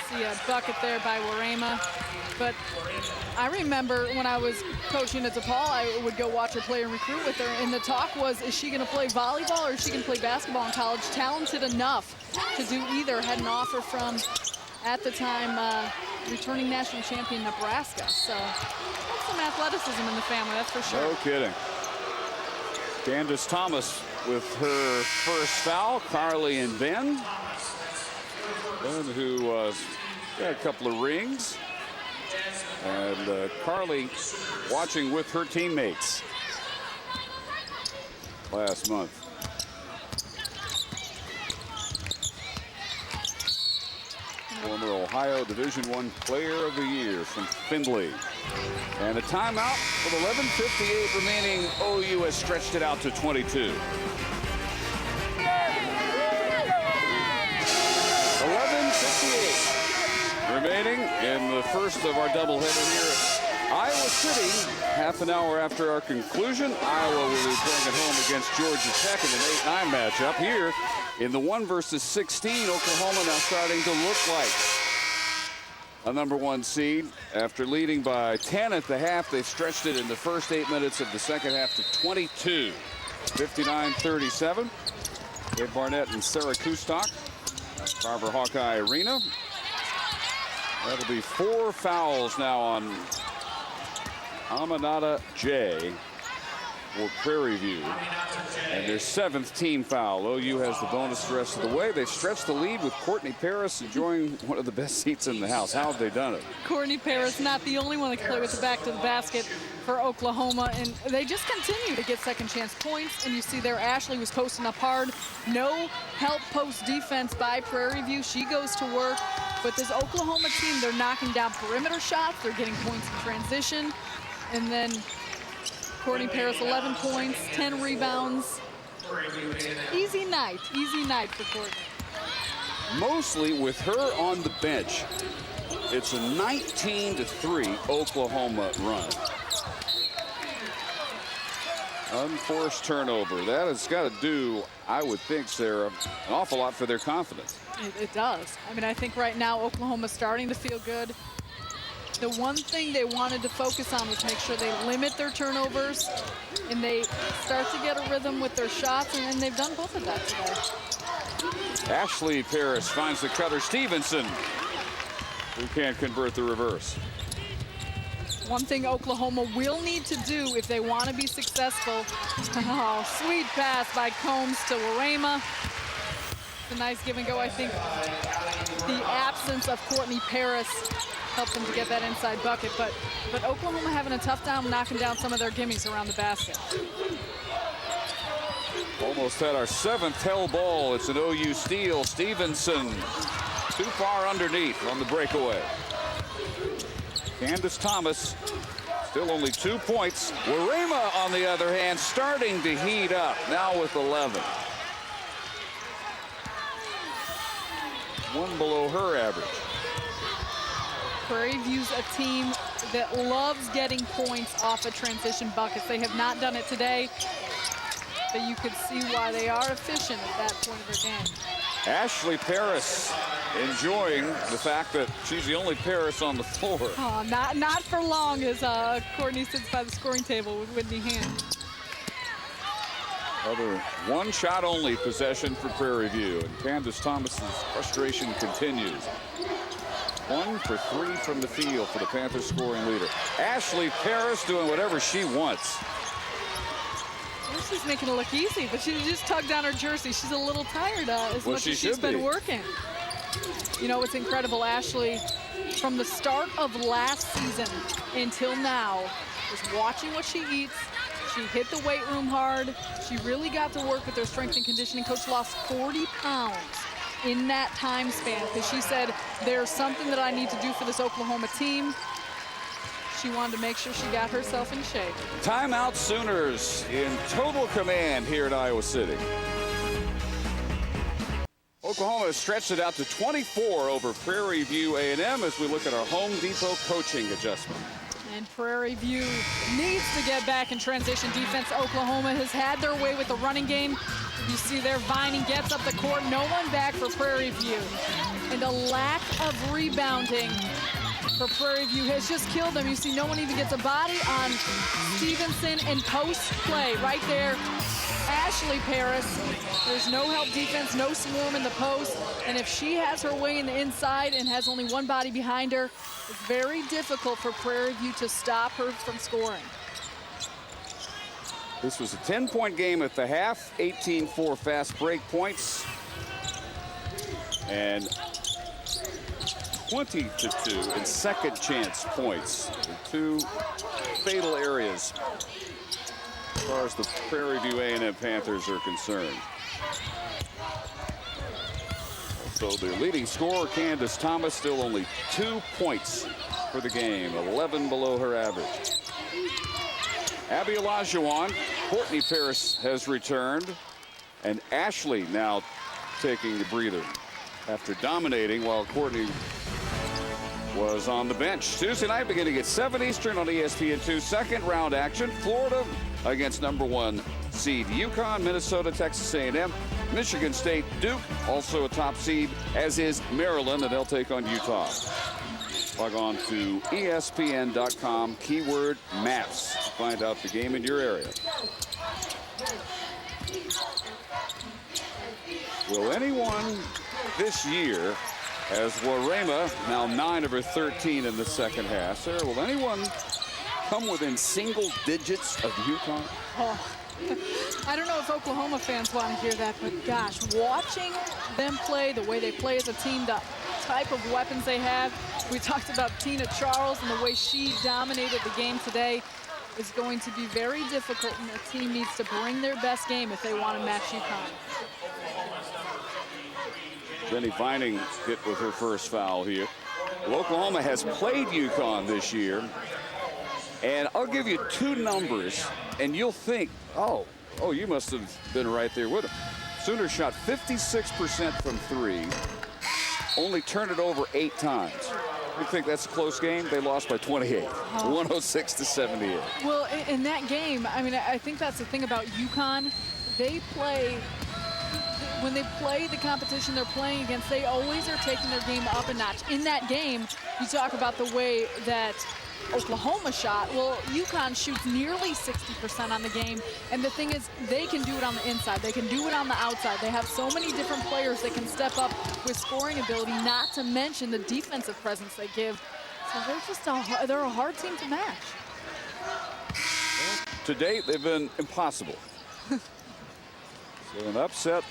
See a bucket there by Warema. But I remember when I was coaching at DePaul, I would go watch her play and recruit with her, and the talk was, is she going to play volleyball or is she going to play basketball in college? Talented enough to do either. Had an offer from, at the time, returning national champion Nebraska. So that's some athleticism in the family, that's for sure. No kidding. Candace Thomas with her first foul. Carly and Ben. Ben, who got a couple of rings. And Carly watching with her teammates last month. Former Ohio Division I Player of the Year from Findlay. And a timeout with 11:58 remaining. OU has stretched it out to 22. 11:58 remaining in the first of our doubleheader here at Iowa City. Half an hour after our conclusion, Iowa will be playing at home against Georgia Tech in an 8-9 matchup. Here in the 1 versus 16, Oklahoma now starting to look like a #1 seed. After leading by 10 at the half, they stretched it in the first 8 minutes of the second half to 22. 59-37. Dave Barnett and Sarah Kustok. Carver Hawkeye Arena. That'll be 4 fouls now on Aminata J for Prairie View. And their 7th team foul. OU has the bonus the rest of the way. They've stretched the lead with Courtney Paris enjoying one of the best seats in the house. How have they done it? Courtney Paris, not the only one that can play with the back to the basket for Oklahoma, and they just continue to get second chance points. And you see there Ashley was posting up hard. No help post defense by Prairie View. She goes to work. But this Oklahoma team, they're knocking down perimeter shots. They're getting points in transition. And then Courtney Paris, 11 points, 10 rebounds. Easy night for Courtney. Mostly with her on the bench. It's a 19-3 Oklahoma run. Unforced turnover. That has got to do, I would think, Sarah, an awful lot for their confidence. It does. I mean, I think right now Oklahoma's starting to feel good. The one thing they wanted to focus on was make sure they limit their turnovers and they start to get a rhythm with their shots, and they've done both of that today. Ashley Paris finds the cutter. Stevenson, who can't convert the reverse. One thing Oklahoma will need to do if they want to be successful. Oh, sweet pass by Combs to Warema. It's a nice give and go. I think the absence of Courtney Paris helped them to get that inside bucket, but Oklahoma having a tough time knocking down some of their gimmies around the basket. Almost had our 7th held ball. It's an OU steal. Stevenson too far underneath on the breakaway. Candace Thomas still only 2 points. Warema, on the other hand, starting to heat up now with 11. 1 below her average. Prairie View's a team that loves getting points off of transition buckets. They have not done it today, but you could see why they are efficient at that point of their game. Ashley Paris enjoying the fact that she's the only Paris on the floor. Oh, not for long as Courtney sits by the scoring table with Whitney Hand. Another 1 shot only possession for Prairie View, and Candace Thomas's frustration continues. 1 for 3 from the field for the Panthers scoring leader. Ashley Paris doing whatever she wants. There's Ashley's making it look easy, but she just tugged on her jersey. She's a little tired as much as she's been working. You know, it's incredible. Ashley, from the start of last season until now, is watching what she eats. She hit the weight room hard. She really got to work with her strength and conditioning coach. Lost 40 pounds in that time span because she said, there's something that I need to do for this Oklahoma team. She wanted to make sure she got herself in shape. Timeout Sooners in total command here at Iowa City. Oklahoma has stretched it out to 24 over Prairie View A&M as we look at our Home Depot coaching adjustment. And Prairie View needs to get back in transition defense. Oklahoma has had their way with the running game. You see there, Vining gets up the court. No one back for Prairie View. And a lack of rebounding for Prairie View has just killed them. You see no one even gets a body on Stevenson in post play right there. Ashley Paris, there's no help defense, no swarm in the post, and if she has her way in the inside and has only one body behind her, it's very difficult for Prairie View to stop her from scoring. This was a 10-point game at the half, 18-4 fast break points, and 20-2 in second chance points. The two fatal areas as far as the Prairie View A&M Panthers are concerned. So their leading scorer, Candace Thomas, still only 2 points for the game, 11 below her average. Abby Olajuwon, Courtney Paris has returned, and Ashley now taking the breather after dominating while Courtney was on the bench. Tuesday night beginning at 7 Eastern on ESPN2. Second round action. Florida against #1 seed UConn, Minnesota, Texas A&M, Michigan State, Duke, also a top seed, as is Maryland, and they'll take on Utah. Log on to ESPN.com, keyword maps to find out the game in your area. Will anyone this year, as Warema, now 9 of her 13 in the second half, Sarah, will anyone come within single digits of UConn? Oh, I don't know if Oklahoma fans want to hear that, but gosh, watching them play, the way they play as a team, the type of weapons they have. We talked about Tina Charles and the way she dominated the game today is going to be very difficult, and the team needs to bring their best game if they want to match UConn. Jenny Vining hit with her first foul here. Well, Oklahoma has played UConn this year, and I'll give you two numbers, and you'll think, oh, you must have been right there with them. Sooners shot 56% from 3, only turned it over 8 times. You think that's a close game? They lost by 28, 106-78. Well, in that game, I mean, I think that's the thing about UConn. They play, when they play the competition they're playing against, they always are taking their game up a notch. In that game, you talk about the way that Oklahoma shot. Well, UConn shoots nearly 60% on the game, and the thing is, they can do it on the inside. They can do it on the outside. They have so many different players that can step up with scoring ability, not to mention the defensive presence they give. So they're just they're a hard team to match. To date, they've been impossible. So an upset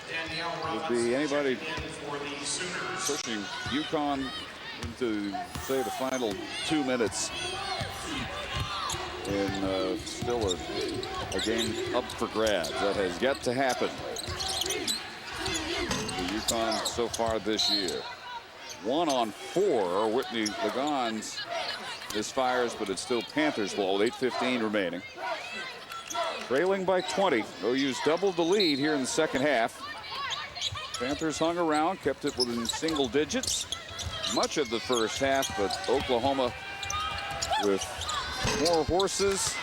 would be anybody pushing UConn into, say, the final 2 minutes in still a game up for grabs. That has yet to happen for UConn so far this year. 1 on 4, Whitney Lagans misfires, but it's still Panthers ball, 8:15 remaining. Trailing by 20. OU's doubled the lead here in the second half. Panthers hung around, kept it within single digits much of the first half, but Oklahoma with more horses,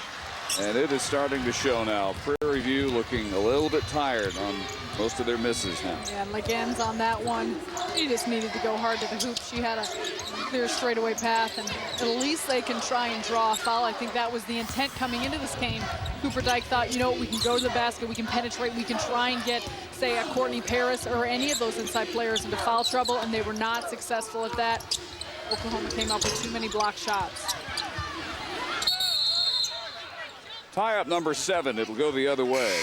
and it is starting to show now. Prairie View looking a little bit tired on most of their misses now. Yeah, Legans on that one. She just needed to go hard to the hoop. She had a clear straightaway path, and at least they can try and draw a foul. I think that was the intent coming into this game. Cooper Dyke thought, you know, we can go to the basket, we can penetrate, we can try and get, say, a Courtney Paris or any of those inside players into foul trouble, and they were not successful at that. Oklahoma came up with too many block shots. Tie up number 7. It'll go the other way.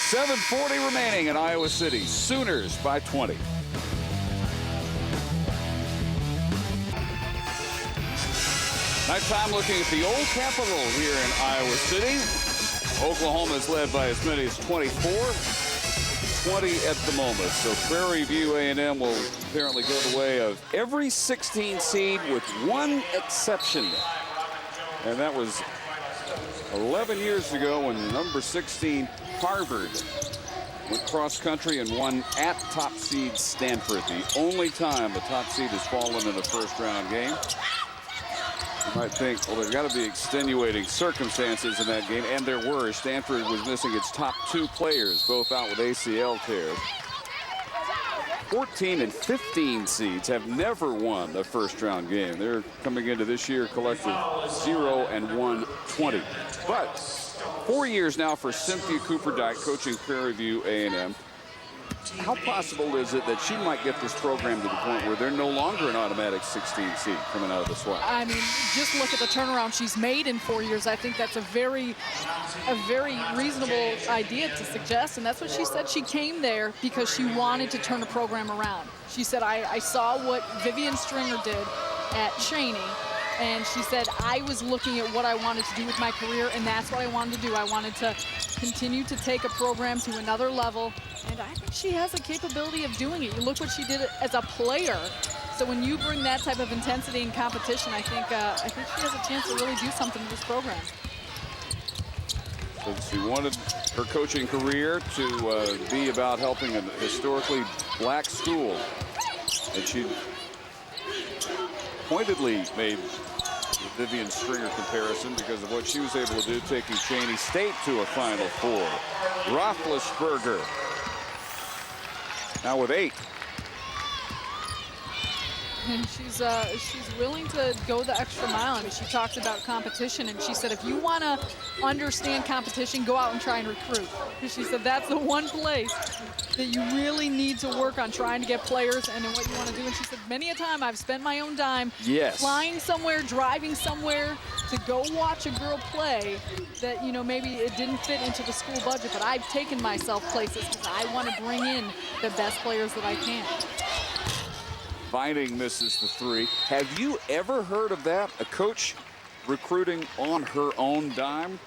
7:40 remaining in Iowa City. Sooners by 20. Nighttime looking at the old Capitol here in Iowa City. Oklahoma is led by as many as 24. 20 at the moment. So Prairie View A&M will apparently go the way of every 16 seed with one exception. And that was 11 years ago when number 16 Harvard went cross country and won at top seed Stanford. The only time the top seed has fallen in a first round game. You might think, well, there's got to be extenuating circumstances in that game, and there were. Stanford was missing its top 2 players, both out with ACL tears. 14 and 15 seeds have never won a first-round game. They're coming into this year collective 0-1-20. But 4 years now for Cynthia Cooper Dyke coaching Prairie View A&M. How possible is it that she might get this program to the point where they're no longer an automatic 16 seed coming out of the SWAC? I mean, just look at the turnaround she's made in 4 years. I think that's a very reasonable idea to suggest, and that's what she said. She came there because she wanted to turn the program around. She said, I saw what Vivian Stringer did at Cheney, and she said, I was looking at what I wanted to do with my career, and that's what I wanted to do. I wanted to continue to take a program to another level, and I think she has the capability of doing it. You look what she did as a player. So when you bring that type of intensity and competition, I think she has a chance to really do something with this program. So she wanted her coaching career to be about helping a historically black school, and she pointedly made the Vivian Stringer comparison because of what she was able to do, taking Cheney State to a Final Four. Roethlisberger now with 8. And she's willing to go the extra mile. I mean, she talked about competition, and she said, if you want to understand competition, go out and try and recruit. And she said that's the one place that you really need to work on trying to get players and what you want to do. And she said, many a time I've spent my own dime flying somewhere, driving somewhere to go watch a girl play that, you know, maybe it didn't fit into the school budget, but I've taken myself places because I want to bring in the best players that I can. Vining misses the 3. Have you ever heard of that? A coach recruiting on her own dime?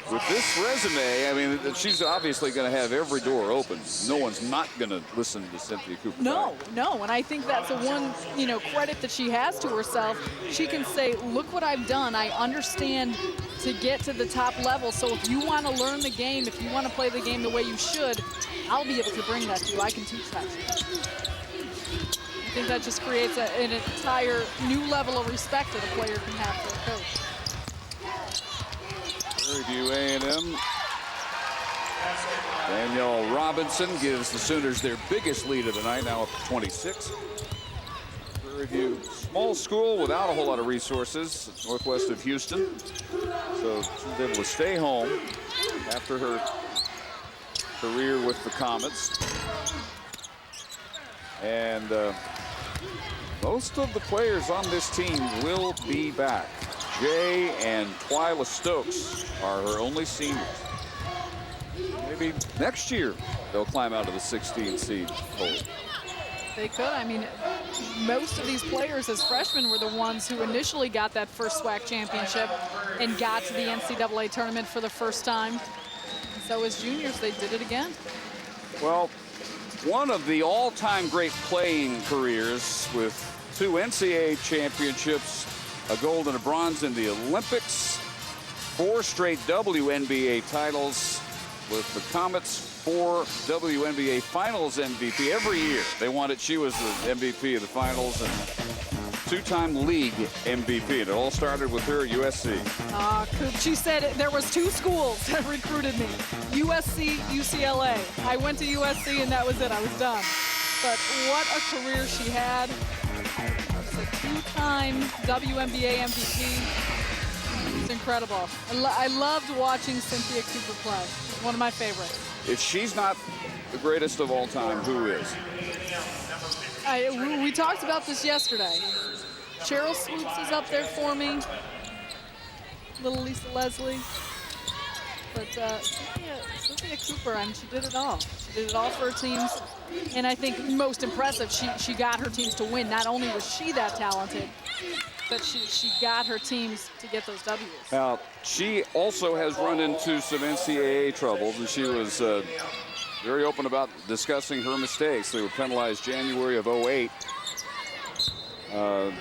With this resume, I mean, she's obviously going to have every door open. No one's not going to listen to Cynthia Cooper. No, and I think that's the one, you know, credit that she has to herself. She can say, look what I've done. I understand to get to the top level. So if you want to learn the game, if you want to play the game the way you should, I'll be able to bring that to you. I can teach that to you. I think that just creates an entire new level of respect that a player can have for a coach. Prairie View A&M. Danielle Robinson gives the Sooners their biggest lead of the night, now up to 26. Prairie View, small school without a whole lot of resources, northwest of Houston. So she's able to stay home after her career with the Comets. And most of the players on this team will be back. Jay and Twyla Stokes are her only seniors. Maybe next year they'll climb out of the 16 seed hole. They could. I mean, most of these players as freshmen were the ones who initially got that first SWAC championship and got to the NCAA tournament for the first time. And so as juniors, they did it again. Well, one of the all-time great playing careers with 2 NCAA championships, a gold and a bronze in the Olympics, 4 straight WNBA titles with the Comets, 4 WNBA Finals MVP every year. They won it. She was the MVP of the Finals and 2-time league MVP. It all started with her at USC. Coop, she said there was 2 schools that recruited me, USC, UCLA. I went to USC and that was it. I was done. But what a career she had. She's a 2-time WNBA MVP. It's incredible. I loved watching Cynthia Cooper play. One of my favorites. If she's not the greatest of all time, who is? We talked about this yesterday. Cheryl Swoops is up there for me. Little Lisa Leslie. But Cynthia Cooper, I mean, she did it all. She did it all for her teams. And I think most impressive, she got her teams to win. Not only was she that talented, but she got her teams to get those W's. Now, she also has run into some NCAA troubles, and she was very open about discussing her mistakes. They were penalized January of '08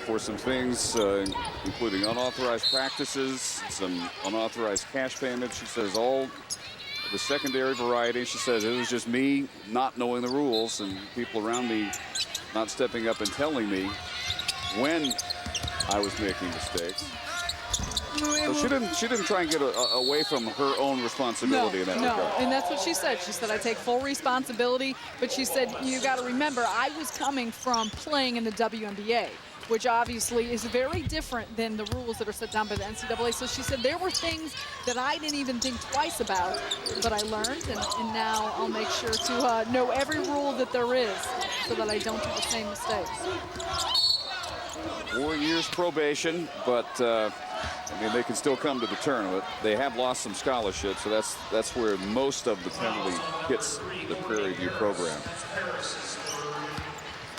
for some things, including unauthorized practices, some unauthorized cash payments. She says all the secondary variety. She says it was just me not knowing the rules and people around me not stepping up and telling me when I was making mistakes. So she didn't try and get away from her own responsibility in that regard. And that's what she said. She said, I take full responsibility, but she said, you got to remember, I was coming from playing in the WNBA, which obviously is very different than the rules that are set down by the NCAA. So she said, there were things that I didn't even think twice about, but I learned, and now I'll make sure to know every rule that there is so that I don't do the same mistakes. 4 years probation, but I mean, they can still come to the tournament. They have lost some scholarships, so that's where most of the penalty hits the Prairie View program.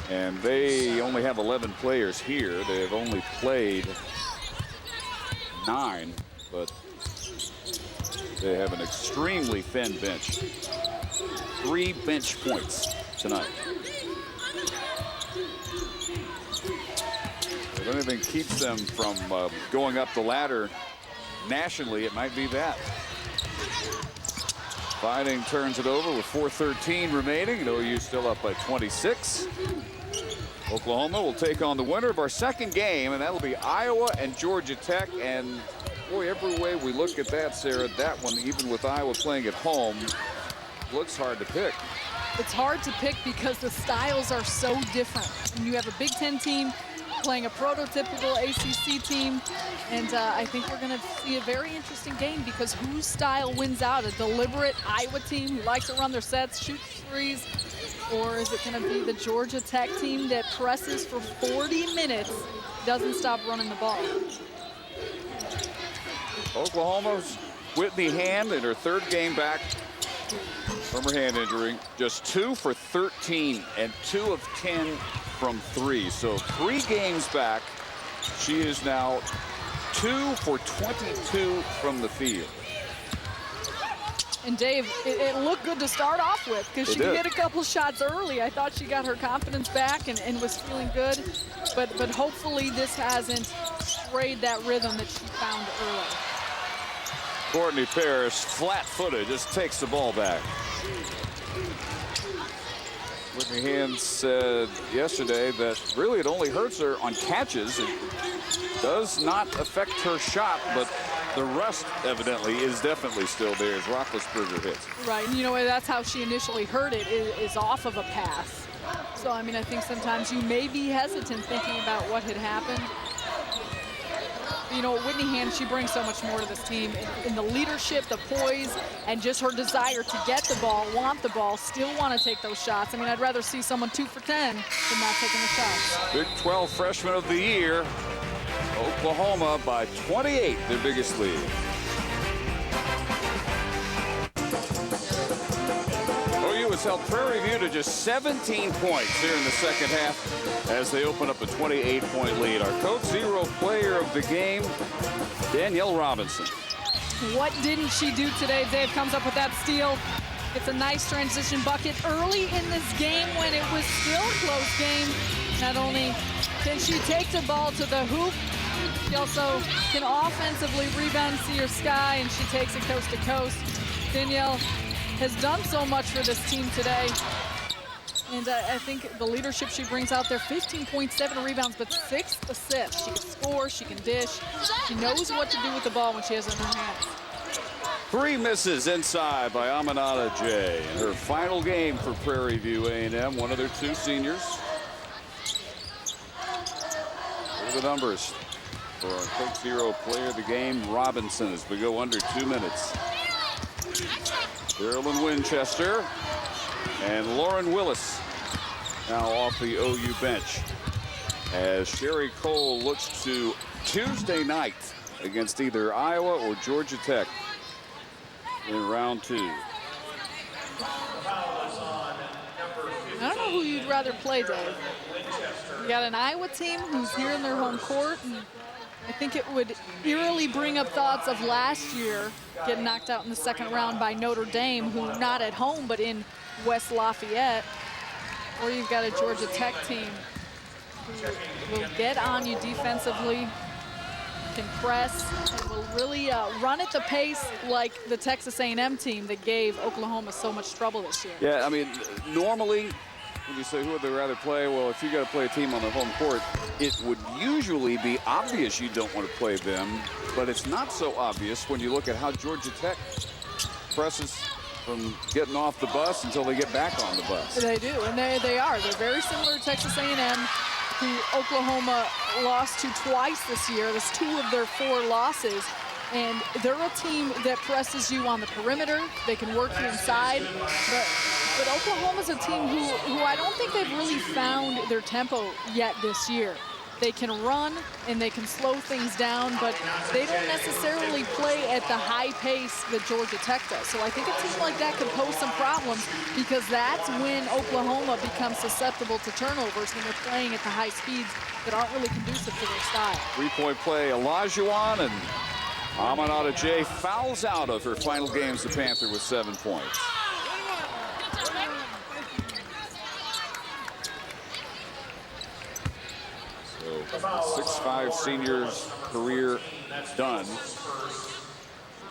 And they only have 11 players here. They have only played 9, but they have an extremely thin bench. 3 bench points tonight. If anything keeps them from going up the ladder nationally, it might be that. Fighting turns it over with 4:13 remaining, and OU still up by 26. Oklahoma will take on the winner of our second game, and that'll be Iowa and Georgia Tech. And boy, every way we look at that, Sarah, that one, even with Iowa playing at home, looks hard to pick. It's hard to pick because the styles are so different. And you have a Big Ten team playing a prototypical ACC team, and I think we're going to see a very interesting game because whose style wins out? A deliberate Iowa team who likes to run their sets, shoot threes, or is it going to be the Georgia Tech team that presses for 40 minutes, doesn't stop running the ball? Oklahoma's Whitney Hand in her third game back from her hand injury, just 2 for 13 and 2 of 10 from 3. So 3 games back. She is now 2 for 22 from the field. And Dave, it looked good to start off with because she hit a couple shots early. I thought she got her confidence back and was feeling good. But hopefully this hasn't strayed that rhythm that she found early. Courtney Paris, flat-footed, just takes the ball back. Whitney Hand said yesterday that really it only hurts her on catches. It does not affect her shot, but the rust evidently is definitely still there as Roethlisberger hits. Right, and you know, that's how she initially heard it, is off of a pass. So, I mean, I think sometimes you may be hesitant thinking about what had happened. You know, Whitney Hand, she brings so much more to this team in the leadership, the poise, and just her desire to get the ball, want the ball, still want to take those shots. I mean, I'd rather see someone 2 for 10 than not taking a shot. Big 12 freshman of the year, Oklahoma by 28, their biggest lead. OU has held Prairie View to just 17 points here in the second half as they open up a 28-point lead. Our Coke Zero player of the game, Danielle Robinson. What didn't she do today? Dave comes up with that steal. It's a nice transition bucket early in this game when it was still a close game. Not only can she take the ball to the hoop, she also can offensively rebound, see her sky, and she takes it coast to coast. Danielle has done so much for this team today. And I think the leadership she brings out there, 15.7 rebounds, but 6 assists. She can score, she can dish. She knows what to do with the ball when she has it in her hands. 3 misses inside by Aminata J. In her final game for Prairie View A&M, one of their 2 seniors. What are the numbers for our Coke Zero player of the game, Robinson, as we go under 2 minutes. Carolyn Winchester and Lauren Willis now off the OU bench as Sherry Cole looks to Tuesday night against either Iowa or Georgia Tech in round 2. I don't know who you'd rather play, Dave. You got an Iowa team who's here in their home court, and I think it would eerily bring up thoughts of last year getting knocked out in the second round by Notre Dame, who not at home but in West Lafayette. Or you've got a Georgia Tech team who will get on you defensively, can press, and will really run at the pace like the Texas A&M team that gave Oklahoma so much trouble this year. Yeah, I mean, normally when you say who would they rather play, well, if you got to play a team on their home court, it would usually be obvious you don't want to play them, but it's not so obvious when you look at how Georgia Tech presses from getting off the bus until they get back on the bus. They do, and they are. They're very similar to Texas A&M, who Oklahoma lost to twice this year. That's 2 of their 4 losses. And they're a team that presses you on the perimeter. They can work you inside. But Oklahoma's a team who I don't think they've really found their tempo yet this year. They can run and they can slow things down, but they don't necessarily play at the high pace that Georgia Tech does. So I think a team like that could pose some problems, because that's when Oklahoma becomes susceptible to turnovers, when they're playing at the high speeds that aren't really conducive to their style. 3-point play, Olajuwon, and Amanada J fouls out of her final game as a Panther with 7 points. So 6'5" senior's career done.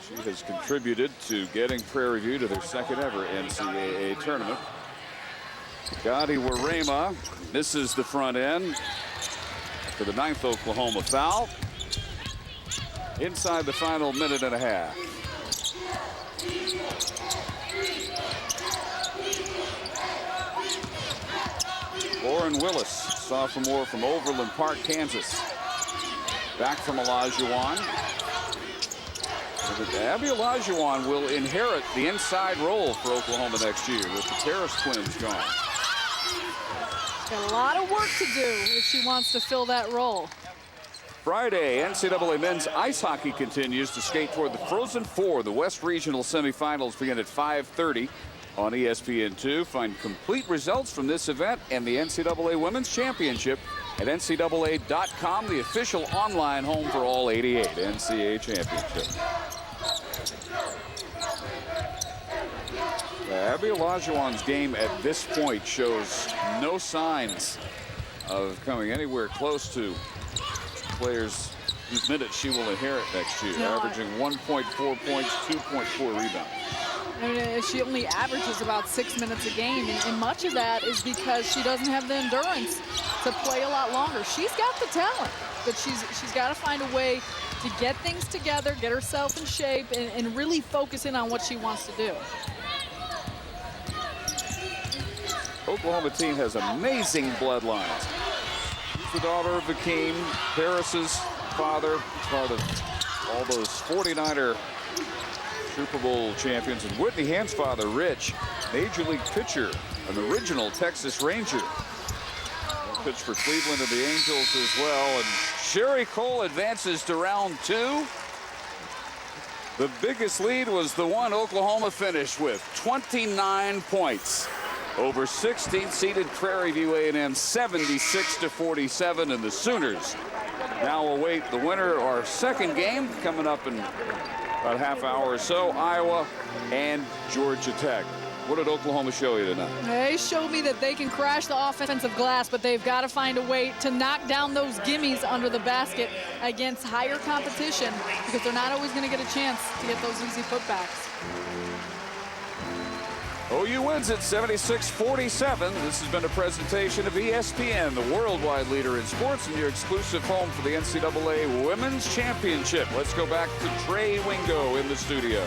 She has contributed to getting Prairie View to their second ever NCAA tournament. Gadi Warema misses the front end for the 9th Oklahoma foul. Inside the final minute and a half. Lauren Willis, sophomore from Overland Park, Kansas. Back from Olajuwon. Abby Olajuwon will inherit the inside role for Oklahoma next year with the Terrace twins gone. Got a lot of work to do if she wants to fill that role. Friday, NCAA men's ice hockey continues to skate toward the Frozen Four. The West Regional semifinals begin at 5:30 on ESPN2. Find complete results from this event and the NCAA Women's Championship at NCAA.com, the official online home for all 88 NCAA championships. Abby Olajuwon's game at this point shows no signs of coming anywhere close to players whose minutes she will inherit next year, averaging 1.4 points, 2.4 rebounds. And she only averages about 6 minutes a game, and much of that is because she doesn't have the endurance to play a lot longer. She's got the talent, but she's got to find a way to get things together, get herself in shape, and really focus in on what she wants to do. Oklahoma team has amazing bloodlines. She's the daughter of Hakeem, Harris's father, part of all those 49er Super Bowl champions, and Whitney Hand's father, Rich, Major League pitcher, an original Texas Ranger. Pitched for Cleveland and the Angels as well. And Sherry Cole advances to round 2. The biggest lead was the one Oklahoma finished with, 29 points over 16th seeded Prairie View A&M, 76-47, and the Sooners now await the winner of our second game coming up in about a half hour or so, Iowa and Georgia Tech. What did Oklahoma show you tonight? They showed me that they can crash the offensive glass, but they've got to find a way to knock down those gimmies under the basket against higher competition, because they're not always going to get a chance to get those easy putbacks. OU wins it 76-47. This has been a presentation of ESPN, the worldwide leader in sports and your exclusive home for the NCAA Women's Championship. Let's go back to Trey Wingo in the studio.